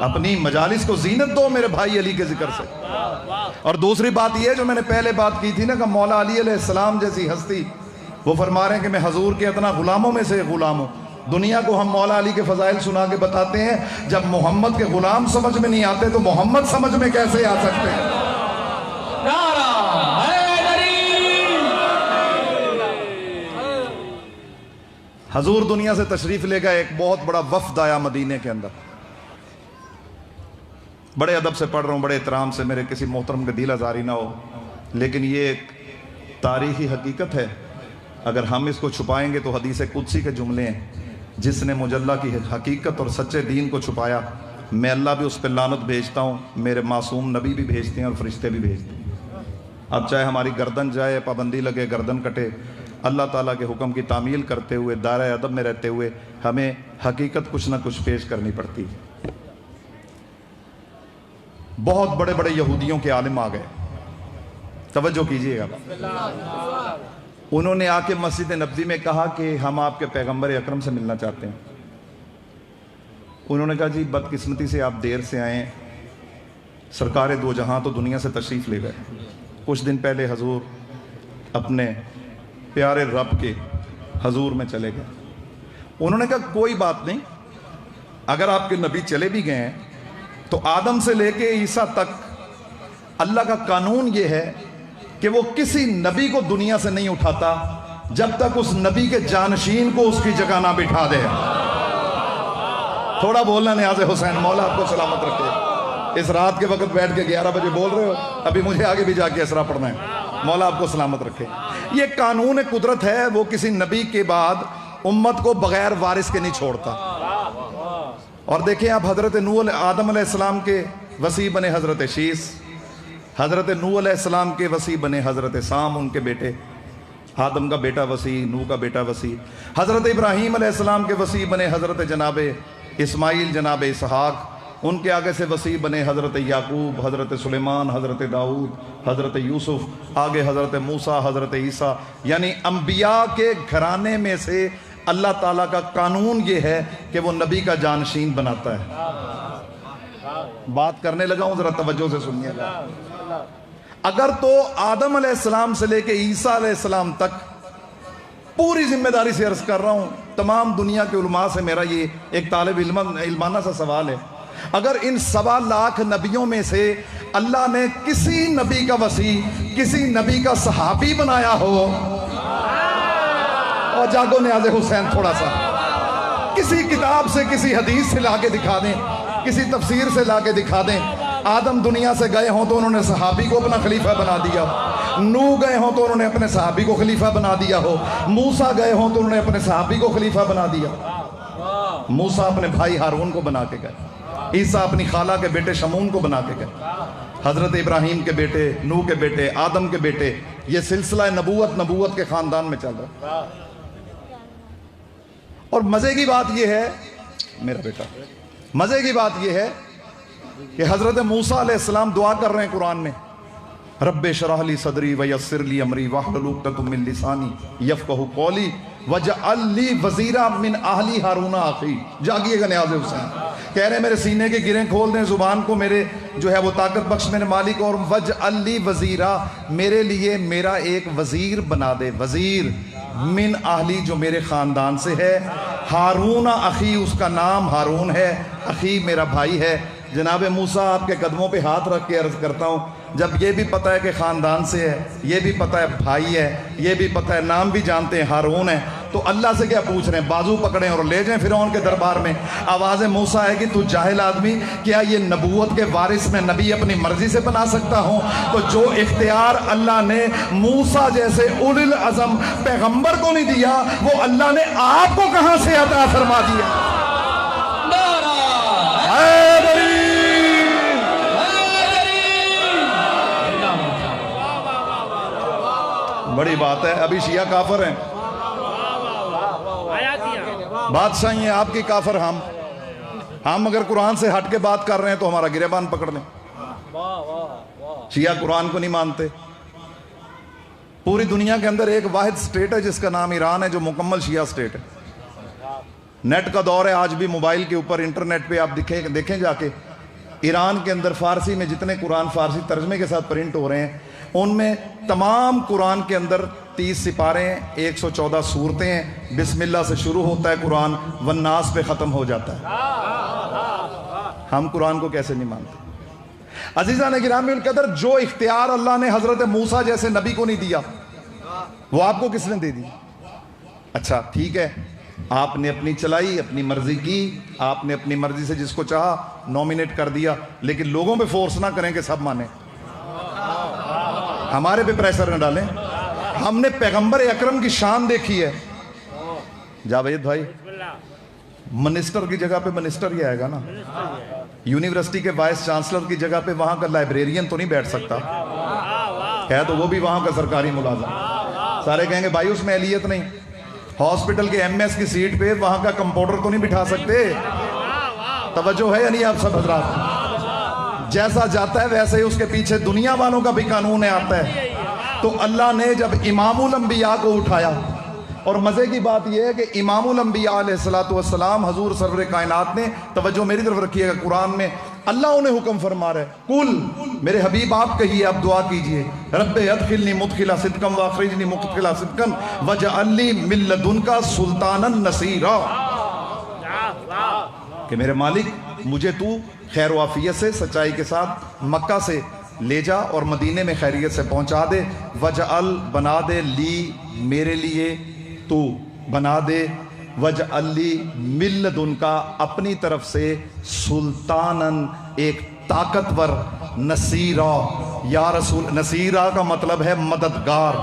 اپنی مجالس کو زینت دو میرے بھائی علی کے ذکر سے. اور دوسری بات یہ جو میں نے پہلے بات کی تھی نا کہ مولا علی علیہ السلام جیسی ہستی, وہ فرما رہے ہیں کہ میں حضور کے اتنا غلاموں میں سے غلام ہوں. دنیا کو ہم مولا علی کے فضائل سنا کے بتاتے ہیں, جب محمد کے غلام سمجھ میں نہیں آتے تو محمد سمجھ میں کیسے آ سکتے ہیں؟ حضور دنیا سے تشریف لے گئے, ایک بہت بڑا وفد آیا مدینے کے اندر. بڑے ادب سے پڑھ رہا ہوں, بڑے احترام سے, میرے کسی محترم کے دل آزاری نہ ہو, لیکن یہ ایک تاریخی حقیقت ہے. اگر ہم اس کو چھپائیں گے تو حدیث قدسی کے جملے ہیں, جس نے مجلہ کی حقیقت اور سچے دین کو چھپایا میں اللہ بھی اس پہ لعنت بھیجتا ہوں, میرے معصوم نبی بھی بھیجتے ہیں اور فرشتے بھی بھیجتے ہیں. اب چاہے ہماری گردن جائے, پابندی لگے, گردن کٹے, اللہ تعالیٰ کے حکم کی تعمیل کرتے ہوئے, دائرہ ادب میں رہتے ہوئے ہمیں حقیقت کچھ نہ کچھ پیش کرنی پڑتی ہے. بہت بڑے بڑے یہودیوں کے عالم آ گئے, توجہ کیجئے گا. انہوں نے آ کے مسجد نبوی میں کہا کہ ہم آپ کے پیغمبر اکرم سے ملنا چاہتے ہیں. انہوں نے کہا جی بدقسمتی سے آپ دیر سے آئے ہیں, سرکار دو جہاں تو دنیا سے تشریف لے گئے. کچھ دن پہلے حضور اپنے پیارے رب کے حضور میں چلے گئے. انہوں نے کہا کوئی بات نہیں, اگر آپ کے نبی چلے بھی گئے ہیں تو آدم سے لے کے عیسیٰ تک اللہ کا قانون یہ ہے کہ وہ کسی نبی کو دنیا سے نہیں اٹھاتا جب تک اس نبی کے جانشین کو اس کی جگہ نہ بٹھا دے. تھوڑا بولنا نیاز حسین, مولا آپ کو سلامت رکھے. اس رات کے وقت بیٹھ کے 11 بجے بول رہے ہو, ابھی مجھے آگے بھی جا کے اسرا پڑھنا ہے. مولا آپ کو سلامت رکھے. یہ قانون قدرت ہے, وہ کسی نبی کے بعد امت کو بغیر وارث کے نہیں چھوڑتا. اور دیکھیں آپ حضرت نوح آدم علیہ السلام کے وصی بنے حضرت شیس, حضرت نوح علیہ السلام کے وصی بنے حضرت سام, ان کے بیٹے, آدم کا بیٹا وصی, نوح کا بیٹا وصی. حضرت ابراہیم علیہ السلام کے وصی بنے حضرت جناب اسماعیل, جناب اسحاق, ان کے آگے سے وسیع بنے حضرت یعقوب، حضرت سلیمان، حضرت داؤد، حضرت یوسف، آگے حضرت موسیٰ، حضرت عیسیٰ. یعنی انبیاء کے گھرانے میں سے اللہ تعالیٰ کا قانون یہ ہے کہ وہ نبی کا جانشین بناتا ہے. بات کرنے لگا ہوں، ذرا توجہ سے سنیے گا. اگر تو آدم علیہ السلام سے لے کے عیسیٰ علیہ السلام تک پوری ذمہ داری سے عرض کر رہا ہوں، تمام دنیا کے علماء سے میرا یہ ایک طالب علمانہ سا سوال ہے، اگر ان 1.25 لاکھ نبیوں میں سے اللہ نے کسی نبی کا وصی، کسی نبی کا صحابی بنایا ہو، اور جاگو نیاز حسین تھوڑا سا کسی کتاب سے، کسی حدیث سے لا کے دکھا دیں، کسی تفسیر سے لا کے دکھا دیں. آدم دنیا سے گئے ہوں تو انہوں نے صحابی کو اپنا خلیفہ بنا دیا، نوح گئے ہوں تو انہوں نے اپنے صحابی کو خلیفہ بنا دیا ہو، موسیٰ گئے ہوں تو انہوں نے اپنے صحابی کو خلیفہ بنا دیا. موسیٰ اپنے بھائی ہارون کو بنا کے گئے، عیسیٰ اپنی خالہ کے بیٹے شمون کو بنا کے گئے، حضرت ابراہیم کے بیٹے، نوح کے بیٹے، آدم کے بیٹے. یہ سلسلہ نبوت کے خاندان میں چل رہا ہے. اور مزے کی بات یہ ہے میرا بیٹا، مزے کی بات یہ ہے کہ حضرت موسیٰ علیہ السلام دعا کر رہے ہیں قرآن میں، رب اشرح لی صدری ویسر لی امری واحلل عقدۃ من لسانی یفقہوا قولی واجعل لی وزیرا من اہلی ہارون اخی. جاگیے گا نیاز حسین، کہہ رہے ہیں میرے سینے کے گریں کھول دیں، زبان کو میرے جو ہے وہ طاقت بخش میرے مالک، اور واجعل لی وزیرا، میرے لیے میرا ایک وزیر بنا دے. وزیر من اہلی، جو میرے خاندان سے ہے. ہارون اخی، اس کا نام ہارون ہے، اخی میرا بھائی ہے. جناب موسیٰ آپ کے قدموں پہ ہاتھ رکھ کے عرض کرتا ہوں، جب یہ بھی پتہ ہے کہ خاندان سے ہے، یہ بھی پتہ ہے بھائی ہے، یہ بھی پتہ ہے نام بھی جانتے ہیں ہارون ہے، تو اللہ سے کیا پوچھ رہے ہیں؟ بازو پکڑیں اور لے جائیں فرعون کے دربار میں. آواز موسیٰ ہے کہ تو جاہل آدمی، کیا یہ نبوت کے وارث میں نبی اپنی مرضی سے بنا سکتا ہوں؟ تو جو اختیار اللہ نے موسیٰ جیسے اولی العزم پیغمبر کو نہیں دیا، وہ اللہ نے آپ کو کہاں سے عطا فرما دیا؟ بڑی بات ہے. ابھی شیعہ کافر ہیں، بادشاہ ہیں آپ کی کافر. ہم اگر قرآن سے ہٹ کے بات کر رہے ہیں تو ہمارا گریبان پکڑ لیں. شیعہ قرآن کو نہیں مانتے. پوری دنیا کے اندر ایک واحد سٹیٹ ہے جس کا نام ایران ہے، جو مکمل شیعہ سٹیٹ ہے. نیٹ کا دور ہے، آج بھی موبائل کے اوپر انٹرنیٹ پہ آپ دیکھیں جا کے، ایران کے اندر فارسی میں جتنے قرآن فارسی ترجمے کے ساتھ پرنٹ ہو رہے ہیں، ان میں تمام قرآن کے اندر 30 سپارے ہیں، 114 سورتیں ہیں. بسم اللہ سے شروع ہوتا ہے قرآن، والناس پہ ختم ہو جاتا ہے. ہم قرآن کو کیسے نہیں مانتے؟ عزیزان گرامی القدر، جو اختیار اللہ نے حضرت موسیٰ جیسے نبی کو نہیں دیا، وہ آپ کو کس نے دے دی؟ اچھا ٹھیک ہے، آپ نے اپنی چلائی، اپنی مرضی کی، آپ نے اپنی مرضی سے جس کو چاہا نومینیٹ کر دیا، لیکن لوگوں پہ فورس نہ کریں کہ سب مانیں. ہمارے پہ پریشر نہ ڈالیں. ہم نے پیغمبر اکرم کی شان دیکھی ہے. جاوید بھائی، منسٹر کی جگہ پہ منسٹر ہی آئے گا نا. یونیورسٹی کے وائس چانسلر کی جگہ پہ وہاں کا لائبریرین تو نہیں بیٹھ سکتا ہے، تو وہ بھی وہاں کا سرکاری ملازم. سارے کہیں گے بھائی اس میں اہلیت نہیں. ہاسپٹل کے ایم ایس کی سیٹ پہ وہاں کا کمپاؤنڈر تو نہیں بٹھا سکتے. توجہ ہے یا نہیں آپ سب حضرات؟ جیسا جاتا ہے ویسے ہی اس کے پیچھے دنیا والوں کا بھی قانون آتا ہے. تو اللہ نے جب امام الانبیاء کو اٹھایا، اور مزے کی بات یہ ہے کہ امام الانبیاء علیہ السلام حضور سرور کائنات نے، توجہ میری طرف رکھیے گا، قرآن میں اللہ انہیں حکم فرما رہے، کل میرے حبیب آپ کہیے، آپ دعا کیجئے، رب ادخلنی مدخلا صدقا واخرجنی مدخلا صدقا واجعل لی من لدنک سلطانا نصیرا. کہ میرے مالک مجھے تو خیر و عافیت سے، سچائی کے ساتھ مکہ سے لے جا اور مدینے میں خیریت سے پہنچا دے. وجعل، بنا دے، لی میرے لیے، تو بنا دے، وجعل لی من لدنک، اپنی طرف سے، سلطانن، ایک طاقتور، نصیرا. یا رسول، نصیرا کا مطلب ہے مددگار.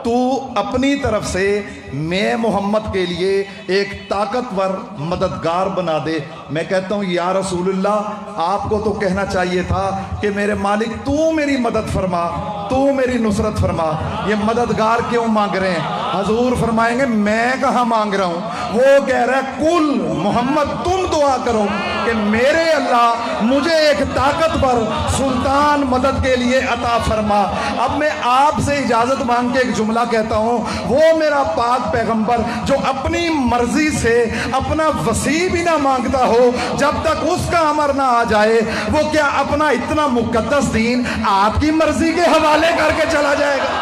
تو اپنی طرف سے میں محمد کے لیے ایک طاقتور مددگار بنا دے. میں کہتا ہوں یا رسول اللہ، آپ کو تو کہنا چاہیے تھا کہ میرے مالک تو میری مدد فرما، تو میری نصرت فرما. یہ مددگار کیوں مانگ رہے ہیں؟ حضور فرمائیں گے میں کہاں مانگ رہا ہوں، وہ کہہ رہا ہے کل محمد تم دعا کرو کہ میرے اللہ مجھے ایک طاقتور سلطان مدد کے لیے عطا فرما۔ اب میں آپ سے اجازت مانگ کے ایک جملہ کہتا ہوں، وہ میرا پاک پیغمبر جو اپنی مرضی سے اپنا وسیع بھی نہ مانگتا ہو، جب تک اس کا امر نہ آ جائے، وہ کیا اپنا اتنا مقدس دین آپ کی مرضی کے حوالے کر کے چلا جائے گا؟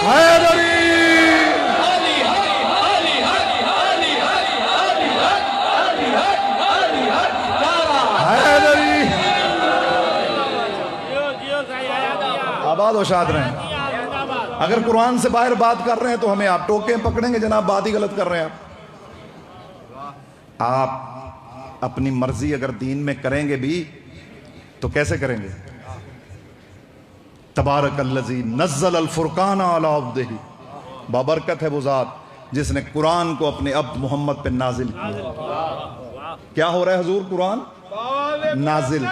حیدری آباد و شاد رہیں۔ اگر قرآن سے باہر بات کر رہے ہیں تو ہمیں آپ ٹوکیں پکڑیں گے، جناب بات ہی غلط کر رہے ہیں آپ اپنی مرضی اگر دین میں کریں گے بھی تو کیسے کریں گے؟ تبارک الذی نزل الفرقان علی عبدہ، بابرکت ہے وہ ذات جس نے قرآن کو اپنے عبد محمد پہ نازل کیا۔ کیا ہو رہا ہے حضور؟ قرآن نازل۔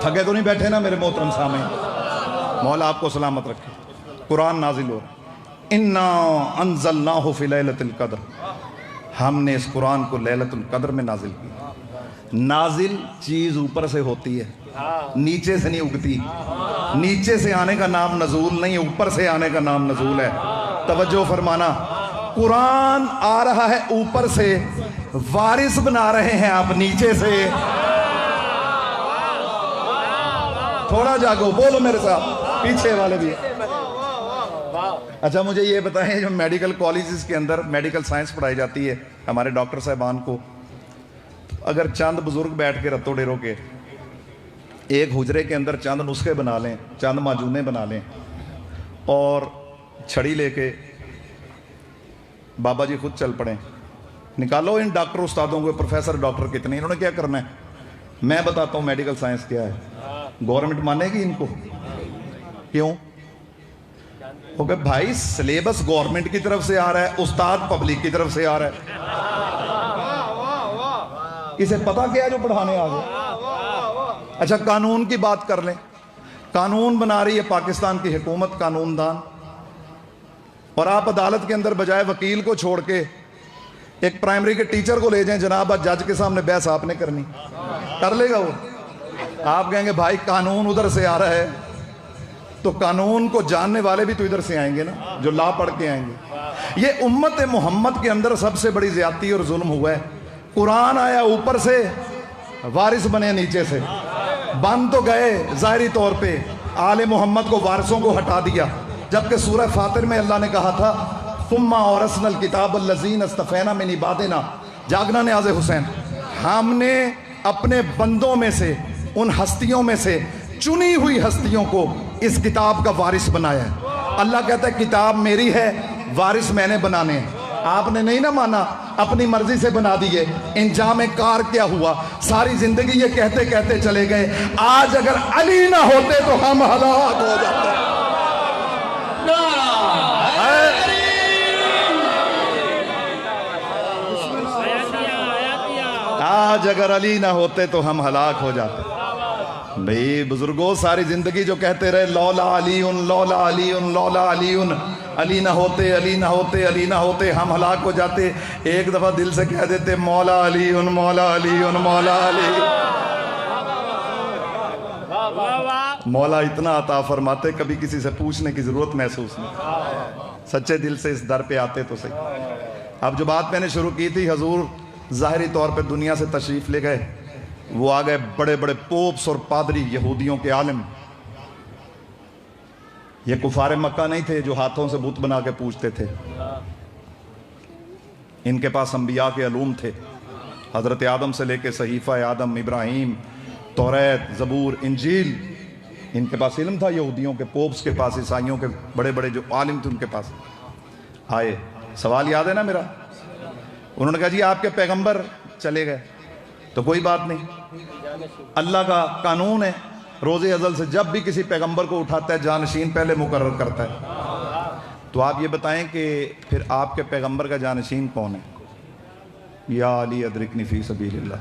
تھکے تو نہیں بیٹھے نا میرے محترم سامعین؟ مولا آپ کو سلامت رکھے۔ قرآن نازل ہو رہا، انا انزلناہ فی لیلۃ القدر، ہم نے اس قرآن کو لیلۃ القدر میں نازل کیا۔ نازل چیز اوپر سے ہوتی ہے، نیچے سے نہیں اگتی۔ نیچے سے آنے کا نام نزول نہیں، اوپر سے آنے کا نام نزول ہے۔ توجہ فرمانا، قرآن آ رہا ہے اوپر سے، وارث بنا رہے ہیں آپ نیچے سے۔ تھوڑا جاگو، بولو میرے ساتھ، پیچھے والے بھی۔ اچھا مجھے یہ بتائیں، جو میڈیکل کالجز کے اندر میڈیکل سائنس پڑھائی جاتی ہے ہمارے ڈاکٹر صاحبان کو، اگر چند بزرگ بیٹھ کے رتو ڈیرو کے ایک حجرے کے اندر چند نسخے بنا لیں، چند معجونیں بنا لیں اور چھڑی لے کے بابا جی خود چل پڑیں، نکالو ان ڈاکٹر استادوں کو، پروفیسر ڈاکٹر کتنے، انہوں نے کیا کرنا ہے؟ میں بتاتا ہوں میڈیکل سائنس کیا ہے۔ گورنمنٹ مانے گی ان کو؟ کیوں؟ کہ بھائی سلیبس گورنمنٹ کی طرف سے آ رہا ہے، استاد پبلک کی طرف سے آ رہا ہے، اسے پتا کیا جو پڑھانے آ گئے۔ اچھا قانون کی بات کر لیں، قانون بنا رہی ہے پاکستان کی حکومت، قانون دان، اور آپ عدالت کے اندر بجائے وکیل کو چھوڑ کے ایک پرائمری کے ٹیچر کو لے جائیں، جناب آج جج کے سامنے بحث آپ نے کرنی، کر لے گا وہ؟ آپ کہیں گے بھائی قانون ادھر سے آ رہا ہے تو قانون کو جاننے والے بھی تو ادھر سے آئیں گے نا، جو لا پڑھ کے آئیں گے۔ یہ امت محمد کے اندر سب سے بڑی زیادتی اور ظلم ہوا ہے۔ قرآن آیا اوپر سے، وارث بنے نیچے سے، بن تو گئے ظاہری طور پہ، آل محمد کو وارثوں کو ہٹا دیا، جبکہ سورہ فاطر میں اللہ نے کہا تھا ثم اورثنا الکتاب الذین اصطفینا من عبادنا، جاگنا نیاز حسین، ہم نے اپنے بندوں میں سے، ان ہستیوں میں سے چنی ہوئی ہستیوں کو اس کتاب کا وارث بنایا ہے۔ اللہ کہتا ہے کتاب میری ہے، وارث میں نے بنانے ہیں۔ آپ نے نہیں نہ مانا، اپنی مرضی سے بنا دیے۔ انجام کار کیا ہوا؟ ساری زندگی یہ کہتے کہتے چلے گئے آج اگر علی نہ ہوتے تو ہم ہلاک ہو جاتے۔ آج اگر علی نہ ہوتے تو ہم ہلاک ہو جاتے۔ بھئی بزرگوں، ساری زندگی جو کہتے رہے لولا علی لولا علی لولا علی، علی نہ ہوتے علی نہ ہوتے علی نہ ہوتے ہم ہلاک ہو جاتے، ایک دفعہ دل سے کہہ دیتے مولا علی مولا علی مولا علی، مولا اتنا عطا فرماتے کبھی کسی سے پوچھنے کی ضرورت محسوس نہیں، سچے دل سے اس در پہ آتے تو صحیح۔ اب جو بات میں نے شروع کی تھی، حضور ظاہری طور پہ دنیا سے تشریف لے گئے، وہ آ گئے بڑے بڑے پوپس اور پادری، یہودیوں کے عالم۔ یہ کفار مکہ نہیں تھے جو ہاتھوں سے بت بنا کے پوجتے تھے، ان کے پاس انبیاء کے علوم تھے، حضرت آدم سے لے کے صحیفہ آدم، ابراہیم، توریت، زبور، انجیل، ان کے پاس علم تھا۔ یہودیوں کے پوپس کے پاس، عیسائیوں کے بڑے بڑے جو عالم تھے ان کے پاس آئے۔ سوال یاد ہے نا میرا؟ انہوں نے کہا جی آپ کے پیغمبر چلے گئے تو کوئی بات نہیں، اللہ کا قانون ہے، روز ازل سے جب بھی کسی پیغمبر کو اٹھاتا ہے جانشین پہلے مقرر کرتا ہے۔ تو آپ یہ بتائیں کہ پھر آپ کے پیغمبر کا جانشین کون ہے؟ یا علی ادرکنی فی سبیل اللہ۔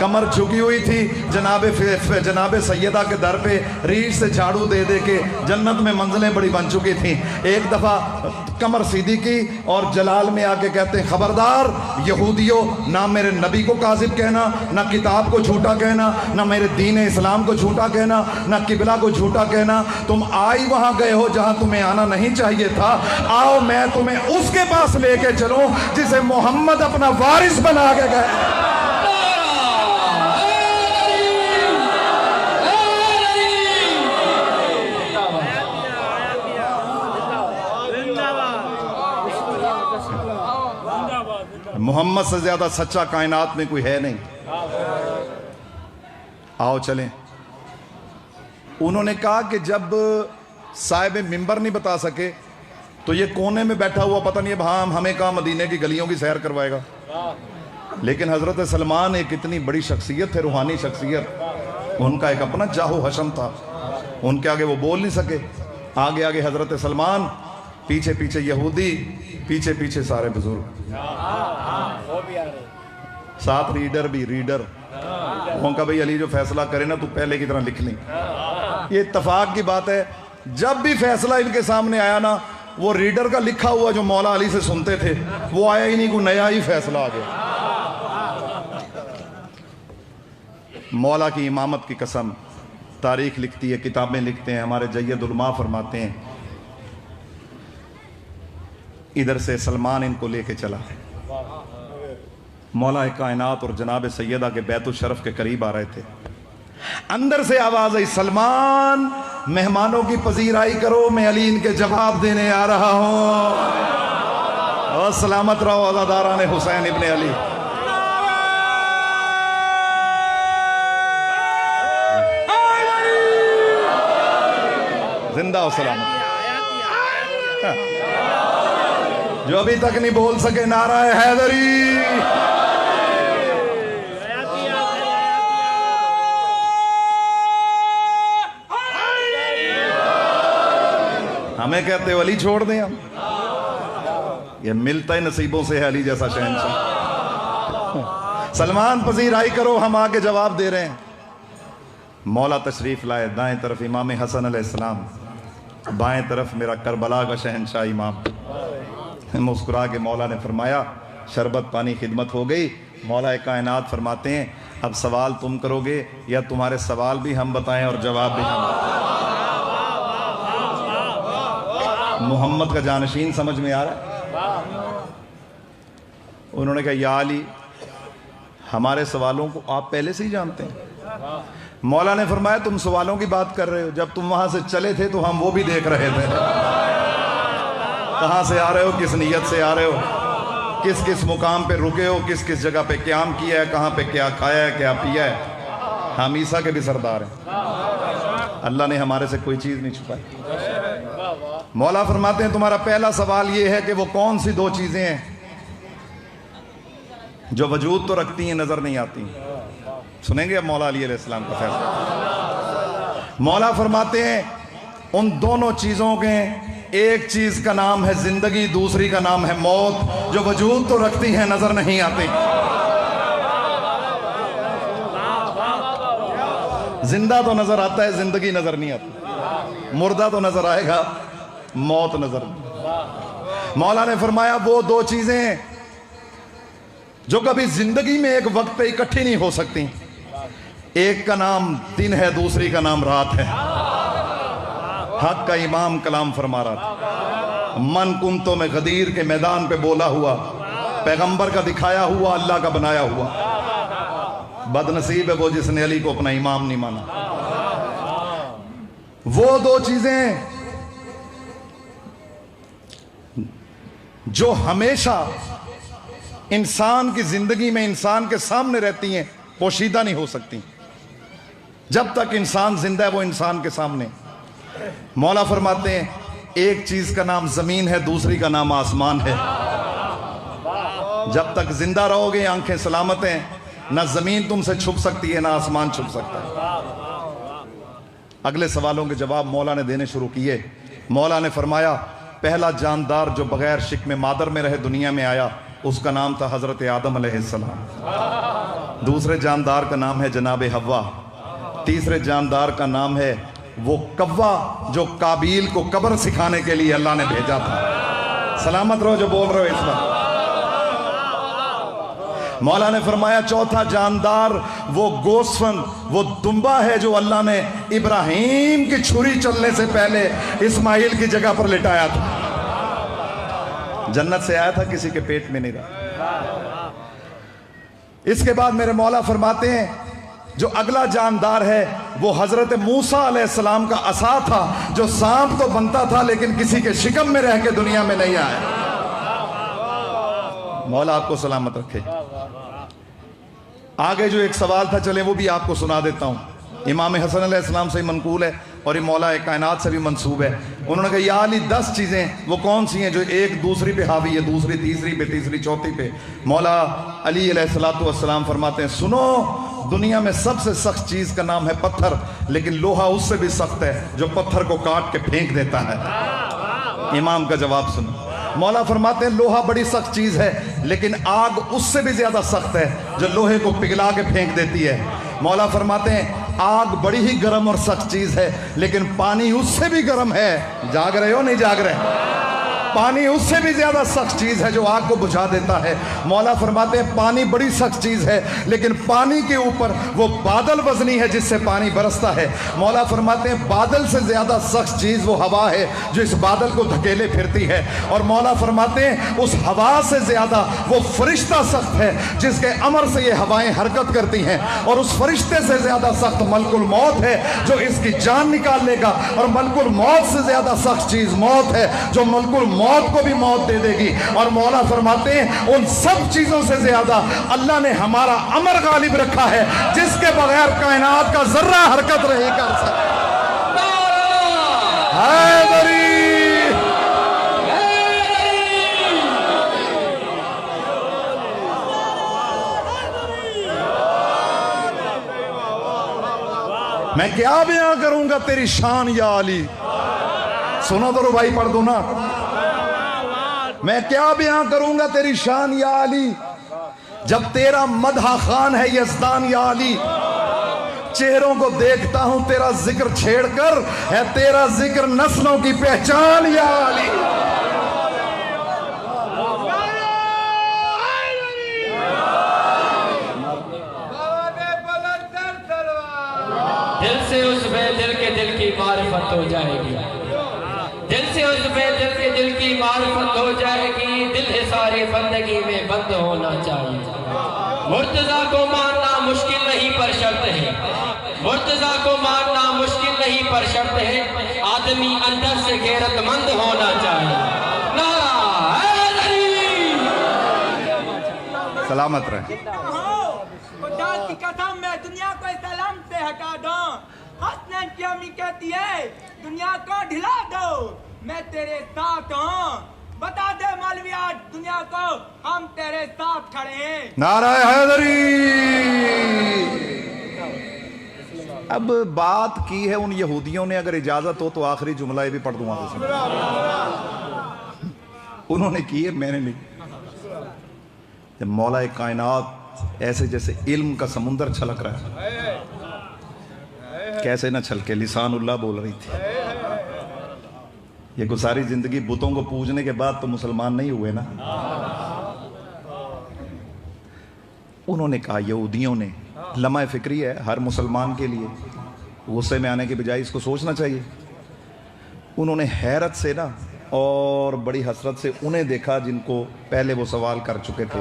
کمر جھکی ہوئی تھی جناب سیدہ کے در پہ ریچھ سے جھاڑو دے دے کے جنت میں منزلیں بڑی بن چکی تھیں. ایک دفعہ کمر سیدھی کی اور جلال میں آ کے کہتے ہیں خبردار یہودیوں، نہ میرے نبی کو کاذب کہنا، نہ کتاب کو جھوٹا کہنا، نہ میرے دین اسلام کو جھوٹا کہنا، نہ قبلہ کو جھوٹا کہنا. تم آئی وہاں گئے ہو جہاں تمہیں آنا نہیں چاہیے تھا. آؤ میں تمہیں اس کے پاس لے کے چلوں جسے محمد اپنا وارث بنا کے گئے. محمد سے زیادہ سچا کائنات میں کوئی ہے نہیں. آؤ چلیں. انہوں نے کہا کہ جب صاحب ممبر نہیں بتا سکے تو یہ کونے میں بیٹھا ہوا پتہ نہیں اب ہمیں کہاں مدینے کی گلیوں کی سیر کروائے گا. لیکن حضرت سلمان ایک اتنی بڑی شخصیت تھے، روحانی شخصیت. ان کا ایک اپنا جاہو حشم تھا، ان کے آگے وہ بول نہیں سکے. آگے آگے حضرت سلمان، پیچھے پیچھے یہودی، پیچھے پیچھے سارے بزرگ، ساتھ ریڈر. ان کا بھئی علی جو فیصلہ کرے نا تو پہلے کی طرح لکھ لیں. یہ اتفاق کی بات ہے، جب بھی فیصلہ ان کے سامنے آیا نا، وہ ریڈر کا لکھا ہوا جو مولا علی سے سنتے تھے وہ آیا ہی نہیں، کوئی نیا ہی فیصلہ آ گیا. مولا کی امامت کی قسم، تاریخ لکھتی ہے، کتابیں لکھتے ہیں، ہمارے جید علماء فرماتے ہیں ادھر سے سلمان ان کو لے کے چلا. مولا کائنات اور جناب سیدہ کے بیت الشرف کے قریب آ رہے تھے. اندر سے آواز آئی سلمان مہمانوں کی پذیرائی کرو، میں علی ان کے جواب دینے آ رہا ہوں. اور سلامت رہو عزاداران حسین ابن علی. زندہ و سلامت. جو ابھی تک نہیں بول سکے نعرہ حیدری. ہمیں کہتے ہو علی چھوڑ دیں ہم، یہ ملتا ہی نصیبوں سے ہے علی جیسا شہنشاہ. سلمان پذیرائی کرو، ہم آگے جواب دے رہے ہیں. مولا تشریف لائے. دائیں طرف امام حسن علیہ السلام، بائیں طرف میرا کربلا کا شہنشاہ امام. مسکرا کے مولا نے فرمایا شربت پانی خدمت ہو گئی. مولا کائنات فرماتے ہیں اب سوال تم کرو گے یا تمہارے سوال بھی ہم بتائیں اور جواب بھی ہم بتائیں؟ محمد کا جانشین سمجھ میں آ رہا ہے؟ انہوں نے کہا یا علی ہمارے سوالوں کو آپ پہلے سے ہی جانتے ہیں. مولا نے فرمایا تم سوالوں کی بات کر رہے ہو، جب تم وہاں سے چلے تھے تو ہم وہ بھی دیکھ رہے تھے. کہاں سے آ رہے ہو، کس نیت سے آ رہے ہو، کس کس مقام پہ رکے ہو، کس کس جگہ پہ قیام کیا ہے، کہاں پہ کیا کھایا ہے، کیا پیا ہے. ہم عیسیٰ کے بھی سردار ہیں، اللہ نے ہمارے سے کوئی چیز نہیں چھپائی. مولا فرماتے ہیں تمہارا پہلا سوال یہ ہے کہ وہ کون سی دو چیزیں ہیں جو وجود تو رکھتی ہیں نظر نہیں آتی. سنیں گے اب مولا علی علیہ السلام کا فیصلہ. مولا فرماتے ہیں ان دونوں چیزوں کے ایک چیز کا نام ہے زندگی، دوسری کا نام ہے موت، جو وجود تو رکھتی ہیں نظر نہیں آتی. زندہ تو نظر آتا ہے، زندگی نظر نہیں آتی. مردہ تو نظر آئے گا، موت نظر نہیں. مولا نے فرمایا وہ دو چیزیں جو کبھی زندگی میں ایک وقت پہ اکٹھی نہیں ہو سکتی. ایک کا نام دن ہے، دوسری کا نام رات ہے. حق کا امام کلام فرما رہا تھا. من کنتوں میں غدیر کے میدان پہ بولا ہوا، پیغمبر کا دکھایا ہوا، اللہ کا بنایا ہوا. بد نصیب ہے وہ جس نے علی کو اپنا امام نہیں مانا. وہ دو چیزیں جو ہمیشہ انسان کی زندگی میں انسان کے سامنے رہتی ہیں، پوشیدہ نہیں ہو سکتی. جب تک انسان زندہ ہے وہ انسان کے سامنے. مولا فرماتے ہیں ایک چیز کا نام زمین ہے، دوسری کا نام آسمان ہے. جب تک زندہ رہو گے آنکھیں سلامت ہیں، نہ زمین تم سے چھپ سکتی ہے نہ آسمان چھپ سکتا ہے. اگلے سوالوں کے جواب مولا نے دینے شروع کیے. مولا نے فرمایا پہلا جاندار جو بغیر شکم مادر میں رہے دنیا میں آیا، اس کا نام تھا حضرت آدم علیہ السلام. دوسرے جاندار کا نام ہے جناب حوا، تیسرے جاندار کا نام ہے وہ کوا جو قابیل کو قبر سکھانے کے لیے اللہ نے بھیجا تھا۔ سلامت رہو جو بول رہے ہو اس وقت۔ مولا نے فرمایا چوتھا جاندار وہ گوسفند، وہ دمبا ہے جو اللہ نے ابراہیم کی چھری چلنے سے پہلے اسماعیل کی جگہ پر لٹایا تھا۔ جنت سے آیا تھا، کسی کے پیٹ میں نہیں رہا۔ اس کے بعد میرے مولا فرماتے ہیں جو اگلا جاندار ہے وہ حضرت موسیٰ علیہ السلام کا عصا تھا، جو سانپ تو بنتا تھا لیکن کسی کے شکم میں رہ کے دنیا میں نہیں آیا۔ مولا آپ کو سلامت رکھے۔ آگے جو ایک سوال تھا چلے وہ بھی آپ کو سنا دیتا ہوں، امام حسن علیہ السلام سے ہی منقول ہے اور یہ مولا کائنات سے بھی منسوب ہے۔ انہوں نے کہا یا علی 10 چیزیں وہ کون سی ہیں جو ایک دوسری پہ حاوی ہے، دوسری تیسری پہ، تیسری چوتھی پہ۔ مولا علی علیہ السلام فرماتے ہیں سنو، دنیا میں سب سے سخت چیز کا نام ہے پتھر، لیکن لوہا اس سے بھی سخت ہے جو پتھر کو کاٹ کے پھینک دیتا ہے۔ امام کا جواب سنو۔ مولا فرماتے ہیں لوہا بڑی سخت چیز ہے لیکن آگ اس سے بھی زیادہ سخت ہے جو لوہے کو پگھلا کے پھینک دیتی ہے۔ مولا فرماتے ہیں آگ بڑی ہی گرم اور سخت چیز ہے لیکن پانی اس سے بھی گرم ہے۔ جاگ رہے ہو نہیں جاگ رہے؟ پانی اس سے بھی زیادہ سخت چیز ہے جو آگ کو بجھا دیتا ہے۔ مولا فرماتے ہیں پانی بڑی سخت چیز ہے لیکن پانی کے اوپر وہ بادل وزنی ہے جس سے پانی برستا ہے۔ مولا فرماتے ہیں بادل سے زیادہ سخت چیز وہ ہوا ہے جو اس بادل کو دھکیلے پھرتی ہے۔ اور مولا فرماتے ہیں اس ہوا سے زیادہ وہ فرشتہ سخت ہے جس کے امر سے یہ ہوائیں حرکت کرتی ہیں۔ اور اس فرشتے سے زیادہ سخت ملک الموت ہے جو اس کی جان نکال لے گا، اور ملک الموت سے زیادہ سخت چیز موت ہے جو ملک الموت کو بھی موت دے دے گی۔ اور مولا فرماتے ہیں ان سب چیزوں سے زیادہ اللہ نے ہمارا امر غالب رکھا ہے جس کے بغیر کائنات کا ذرہ حرکت نہیں کر سکتا۔ حیدری میں کیا بیان کروں گا تیری شان یا علی۔ سنو تو ربائی پڑھ دو نا۔ میں کیا بیان کروں گا تیری شان یا علی، جب تیرا مدح خان ہے یزدان یا علی۔ چہروں کو دیکھتا ہوں تیرا ذکر چھیڑ کر، ہے تیرا ذکر نسلوں کی پہچان یا علی۔ دل سے اس بے دل کے دل کی معرفت ہو جائے گی، دل سے اس بے دل کے دل کی معرفت ہو جائے گی، دل ہے سارے بندگی میں بند ہونا چاہیے۔ مرتضیٰ کو ماننا مشکل نہیں پر شرط ہے، مرتضیٰ کو ماننا مشکل نہیں پر شرط ہے، آدمی اندر سے غیرت مند ہونا چاہیے۔ نعرہ حیدری! سلامت رہے۔ خدا کی قسم میں دنیا کو اس عالم سے ہٹا دوں، حسنین کی امی کہتی ہے دنیا کو ڈھلا دو، میں تیرے ساتھ ہوں، بتا دے مولوی آج دنیا کو ہم تیرے ساتھ کھڑے ہیں۔ نعرہ حیدری! اب بات کی ہے ان یہودیوں نے، اگر اجازت ہو تو آخری جملہ یہ بھی پڑھ دوں آپ سے۔ انہوں نے کی ہے، میں نے نہیں۔ جب مولا کائنات ایسے جیسے علم کا سمندر چھلک رہا ہے، کیسے نہ چھلکے، لسان اللہ بول رہی تھی۔ یہ ساری زندگی بتوں کو پوجنے کے بعد تو مسلمان نہیں ہوئے نا۔ انہوں نے کہا، یہودیوں نے، لمحہ فکری ہے ہر مسلمان کے لیے، غصے میں آنے کے بجائے اس کو سوچنا چاہیے۔ انہوں نے حیرت سے نا اور بڑی حسرت سے انہیں دیکھا جن کو پہلے وہ سوال کر چکے تھے،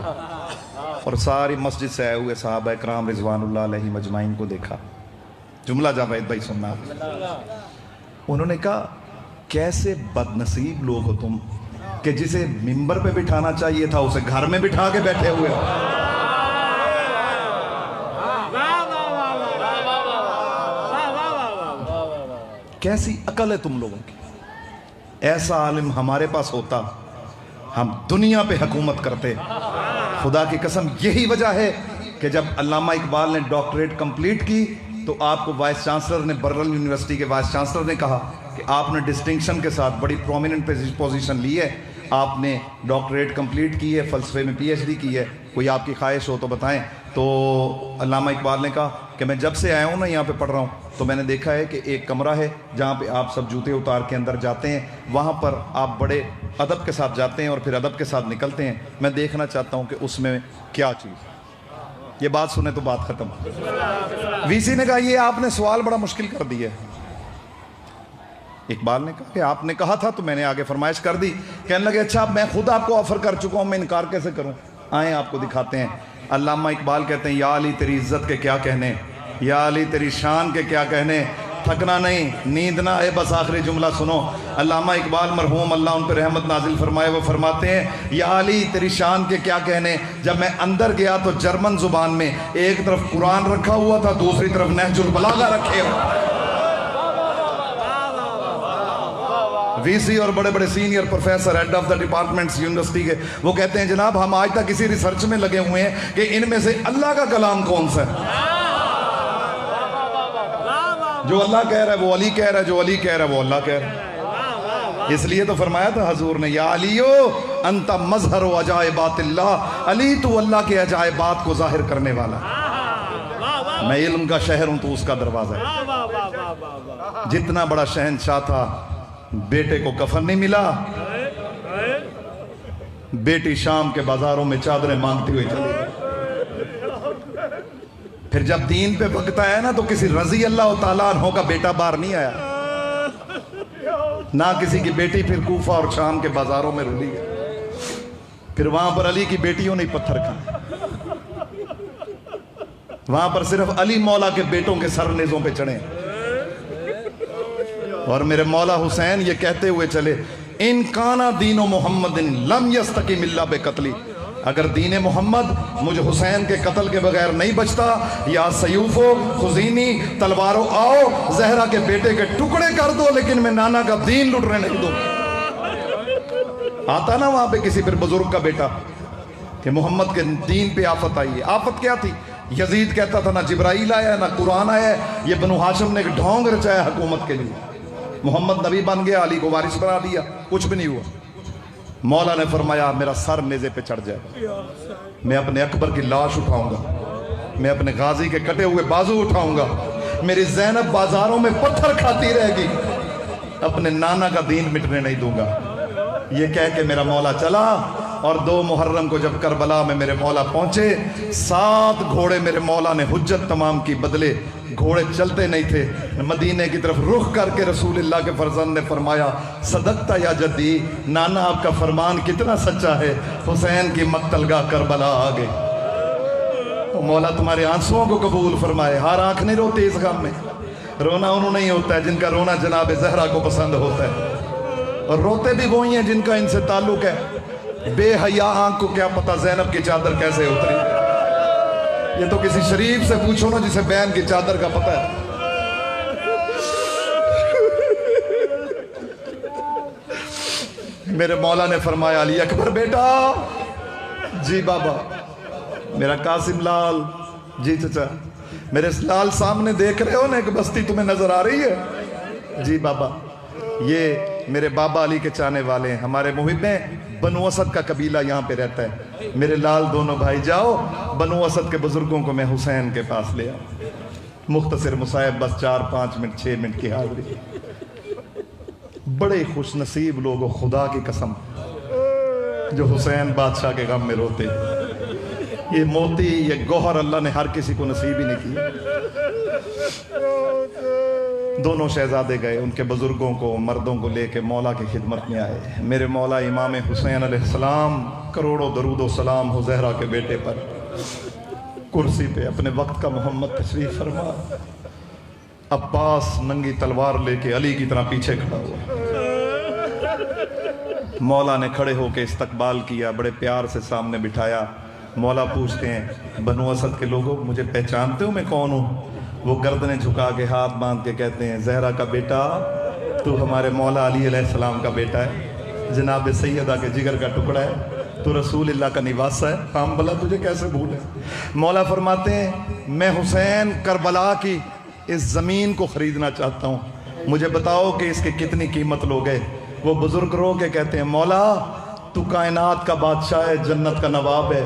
اور ساری مسجد سے آئے ہوئے صحابہ کرام رضوان اللہ علیہ مجمعین کو دیکھا۔ جملہ جاوید بھائی سننا۔ انہوں نے کہا کیسے بد نصیب لوگ ہو تم کہ جسے ممبر پہ بٹھانا چاہیے تھا اسے گھر میں بٹھا کے بیٹھے ہوئے ہو۔ کیسی عقل ہے تم لوگوں کی، ایسا عالم ہمارے پاس ہوتا ہم دنیا پہ حکومت کرتے۔ خدا کی قسم یہی وجہ ہے کہ جب علامہ اقبال نے ڈاکٹریٹ کمپلیٹ کی تو آپ کو وائس چانسلر نے، برل یونیورسٹی کے وائس چانسلر نے کہا کہ آپ نے ڈسٹنکشن کے ساتھ بڑی پرومیننٹ پوزیشن لی ہے، آپ نے ڈاکٹریٹ کمپلیٹ کی ہے، فلسفے میں پی ایچ ڈی کی ہے، کوئی آپ کی خواہش ہو تو بتائیں. تو علامہ اقبال نے کہا کہ میں جب سے آیا ہوں نا یہاں پہ پڑھ رہا ہوں تو میں نے دیکھا ہے کہ ایک کمرہ ہے جہاں پہ آپ سب جوتے اتار کے اندر جاتے ہیں, وہاں پر آپ بڑے ادب کے ساتھ جاتے ہیں اور پھر ادب کے ساتھ نکلتے ہیں. میں دیکھنا چاہتا ہوں کہ اس میں کیا چیز ہے. یہ بات سنے تو بات ختم. وی سی نے کہا یہ آپ نے سوال بڑا مشکل کر دیا ہے. اقبال نے کہا کہ آپ نے کہا تھا تو میں نے آگے فرمائش کر دی. کہنے لگے اچھا میں خود آپ کو آفر کر چکا ہوں, میں انکار کیسے کروں؟ آئیں آپ کو دکھاتے ہیں. علامہ اقبال کہتے ہیں یا علی تیری عزت کے کیا کہنے, یا علی تیری شان کے کیا کہنے, تھکنا نہیں نیند نہ ہے بس آخری جملہ سنو. علامہ اقبال مرحوم اللہ ان پہ رحمت نازل فرمائے وہ فرماتے ہیں یا علی تیری شان کے کیا کہنے. جب میں اندر گیا تو جرمن زبان میں ایک طرف قرآن رکھا ہوا تھا, دوسری طرف نہج البلاغہ رکھے ہوا. وی سی اور بڑے بڑے senior professor head of the departments university کے وہ کہتے ہیں جناب ہم آج تک اسی ریسرچ میں لگے ہوئے ہیں کہ ان میں سے اللہ کا کلام کون سا ہے. جو اللہ کہہ رہا ہے وہ علی کہہ رہا ہے, جو علی کہہ رہا ہے وہ اللہ کہہ رہا ہے. اس لیے تو فرمایا تھا حضور نے یا علیو انت مظہر و عجائبات اللہ, علی تو اللہ کے عجائبات کو ظاہر کرنے والا. میں علم کا شہر ہوں تو اس کا دروازہ ہے. جتنا بڑا شہنشاہ تھا بیٹے کو کفن نہیں ملا, بیٹی شام کے بازاروں میں چادریں مانگتی ہوئی چلی گئی. پھر جب دین پہ وقت آیا نا تو کسی رضی اللہ تعالیٰ عنہ کا بیٹا باہر نہیں آیا, نہ کسی کی بیٹی پھر کوفہ اور شام کے بازاروں میں رلی گئی. پھر وہاں پر علی کی بیٹیوں نے پتھر کھائے, وہاں پر صرف علی مولا کے بیٹوں کے سر نیزوں پہ چڑھے. اور میرے مولا حسین یہ کہتے ہوئے چلے ان کانا دین و محمد لم یستقیم الا بقتلی, اگر دین محمد مجھ حسین کے قتل کے بغیر نہیں بچتا, یا سیوفو خزینی تلوارو آؤ زہرا کے بیٹے کے ٹکڑے کر دو لیکن میں نانا کا دین لٹنے نہیں دوں. آتا نا وہاں پہ کسی پھر بزرگ کا بیٹا کہ محمد کے دین پہ آفت آئی ہے. آفت کیا تھی؟ یزید کہتا تھا نہ جبرائیل آیا نہ قرآن آیا, یہ بنو ہاشم نے ایک ڈھونگ رچایا حکومت کے لیے. محمد نبی بن گیا, علی کو وارث بنا دیا, کچھ بھی نہیں ہوا. مولا نے فرمایا میرا سر نیزے پہ چڑھ جائے, میں اپنے اکبر کی لاش اٹھاؤں گا, میں اپنے غازی کے کٹے ہوئے بازو اٹھاؤں گا, میری زینب بازاروں میں پتھر کھاتی رہے گی, اپنے نانا کا دین مٹنے نہیں دوں گا. یہ کہہ کے میرا مولا چلا. اور 2 محرم کو جب کربلا میں میرے مولا پہنچے, 7 گھوڑے میرے مولا نے حجت تمام کی بدلے. گھوڑے چلتے نہیں تھے, مدینے کی طرف رخ کر کے رسول اللہ کے فرزند نے فرمایا صدقتا یا جدی, نانا آپ کا فرمان کتنا سچا ہے, حسین کی مقتل گاہ کربلا آ گئی. مولا تمہارے آنسوؤں کو قبول فرمائے. ہر آنکھ نہیں روتی اس غم میں, رونا انہوں نہیں ہوتا ہے جن کا رونا جناب زہرا کو پسند ہوتا ہے, اور روتے بھی وہی ہیں جن کا ان سے تعلق ہے. بے حیا آنکھ کو کیا پتا زینب کی چادر کیسے اتری. یہ تو کسی شریف سے پوچھو نا جسے بہن کی چادر کا پتہ ہے. میرے مولا نے فرمایا علی اکبر بیٹا. جی بابا. میرا قاسم لال. جی چچا. میرے لال سامنے دیکھ رہے ہو نا ایک بستی تمہیں نظر آ رہی ہے؟ جی بابا. یہ میرے بابا علی کے چاہنے والے ہیں, ہمارے محب ہیں. بنو اسد کا قبیلہ یہاں پہ رہتا ہے. میرے لال دونوں بھائی جاؤ بنو اسد کے بزرگوں کو میں حسین کے پاس لے آؤں. مختصر مصائب, بس 4-5 منٹ 6 منٹ کی حاضری. بڑے خوش نصیب لوگوں, خدا کی قسم, جو حسین بادشاہ کے غم میں روتے. یہ موتی یہ گوہر اللہ نے ہر کسی کو نصیب ہی نہیں کیا. دونوں شہزادے گئے, ان کے بزرگوں کو مردوں کو لے کے مولا کی خدمت میں آئے. میرے مولا امام حسین علیہ السلام, کروڑوں درود و سلام ہو زہرا کے بیٹے پر. کرسی پہ اپنے وقت کا محمد تشریف فرما. عباس ننگی تلوار لے کے علی کی طرح پیچھے کھڑا ہوا. مولا نے کھڑے ہو کے استقبال کیا, بڑے پیار سے سامنے بٹھایا. مولا پوچھتے ہیں بنو اسد کے لوگوں مجھے پہچانتے ہو میں کون ہوں؟ وہ گردنیں جھکا کے ہاتھ باندھ کے کہتے ہیں زہرا کا بیٹا تو ہمارے مولا علی علیہ السلام کا بیٹا ہے, جناب سیدہ کے جگر کا ٹکڑا ہے, تو رسول اللہ کا نواسا ہے, ہم بھلا تجھے کیسے بھولے. مولا فرماتے ہیں میں حسین کربلا کی اس زمین کو خریدنا چاہتا ہوں, مجھے بتاؤ کہ اس کی کتنی قیمت لوگے. وہ بزرگ رو کے کہتے ہیں مولا تو کائنات کا بادشاہ ہے, جنت کا نواب ہے,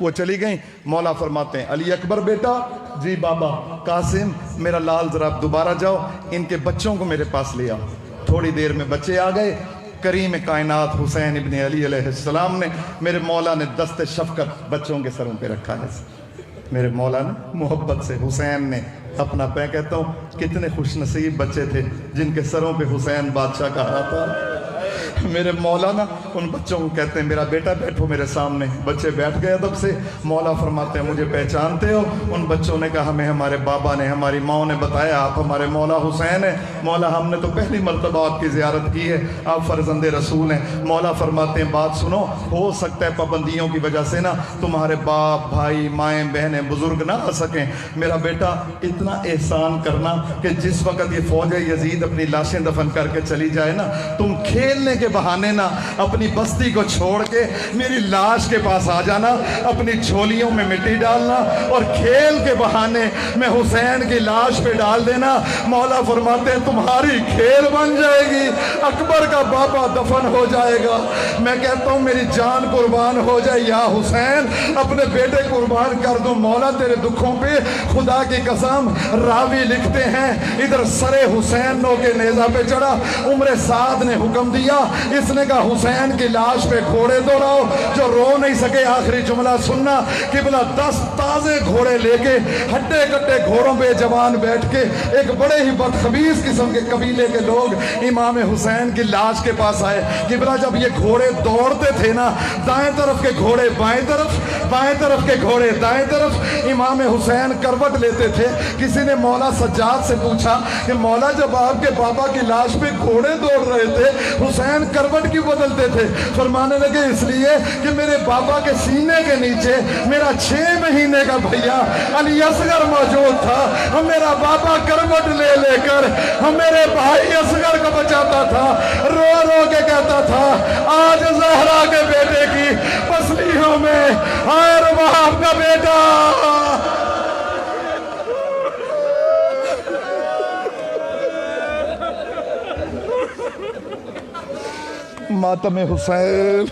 وہ چلی گئیں. مولا فرماتے ہیں علی اکبر بیٹا, جی بابا. قاسم میرا لال ذرا دوبارہ جاؤ, ان کے بچوں کو میرے پاس لے آؤ. تھوڑی دیر میں بچے آ گئے. کریم کائنات حسین ابن علی علیہ السلام نے, میرے مولا نے دست شفقت بچوں کے سروں پہ رکھا ہے. میرے مولا نے محبت سے حسین نے اپنا پہ, کہتا ہوں کتنے خوش نصیب بچے تھے جن کے سروں پہ حسین بادشاہ کا ہاتھ تھا. میرے مولا نا ان بچوں کو کہتے ہیں میرا بیٹا بیٹھو میرے سامنے. بچے بیٹھ گئے ادب سے. مولا فرماتے ہیں مجھے پہچانتے ہو؟ ان بچوں نے کہا ہمیں ہمارے بابا نے, ہماری ماں نے بتایا آپ ہمارے مولا حسین ہیں. مولا ہم نے تو پہلی مرتبہ آپ کی زیارت کی ہے, آپ فرزند رسول ہیں. مولا فرماتے ہیں بات سنو, ہو سکتا ہے پابندیوں کی وجہ سے نا تمہارے باپ بھائی مائیں بہنیں بزرگ نہ آ سکیں. میرا بیٹا اتنا احسان کرنا کہ جس وقت یہ فوج یزید اپنی لاشیں دفن کر کے چلی جائے نا, تم کھیلنے کے بہانے نا اپنی بستی کو چھوڑ کے میری لاش کے پاس آ جانا, اپنی جھولیوں میں مٹی ڈالنا اور کھیل کے بہانے میں حسین کی لاش پہ ڈال دینا. مولا فرماتے ہیں تمہاری کھیل بن جائے گی, اکبر کا بابا دفن ہو جائے گا. میں کہتا ہوں میری جان قربان ہو جائے یا حسین, اپنے بیٹے قربان کر دو. مولا تیرے دکھوں پہ خدا کی قسم. راوی لکھتے ہیں ادھر سر حسین نو کے نیزہ پہ چڑھا. عمر سعد نے حکم دیا, اس نے کہا حسین کی لاش پہ گھوڑے دوڑاؤ. جو رو نہیں سکے آخری جملہ سننا, قبلہ 10 تازے گھوڑے لے کے ہڈے کٹے گھوڑوں پہ جوان بیٹھ کے ایک بڑے ہی بدخبیث قسم کے قبیلے کے لوگ امام حسین کی لاش کے پاس آئے. قبلہ جب یہ گھوڑے دوڑتے تھے نا, دائیں طرف کے گھوڑے بائیں طرف, بائیں طرف کے گھوڑے دائیں طرف, امام حسین کروٹ لیتے تھے. کسی نے مولا سجاد سے پوچھا کہ مولا جب آپ کے بابا کی لاش پہ گھوڑے دوڑ رہے تھے حسین کروٹ کیوں بدلتے تھے؟ فرمانے لگے اس لیے کہ میرے بابا کے سینے کے نیچے میرا 6 مہینے کا بھیا علی اصغر موجود تھا. میرا بابا کروٹ لے لے کر میرے بھائی اصغر کو بچاتا تھا, رو رو کے کہتا تھا آج زہرا کے بیٹے کی پسلیوں میں ہر باپ کا بیٹا. ماتم حسین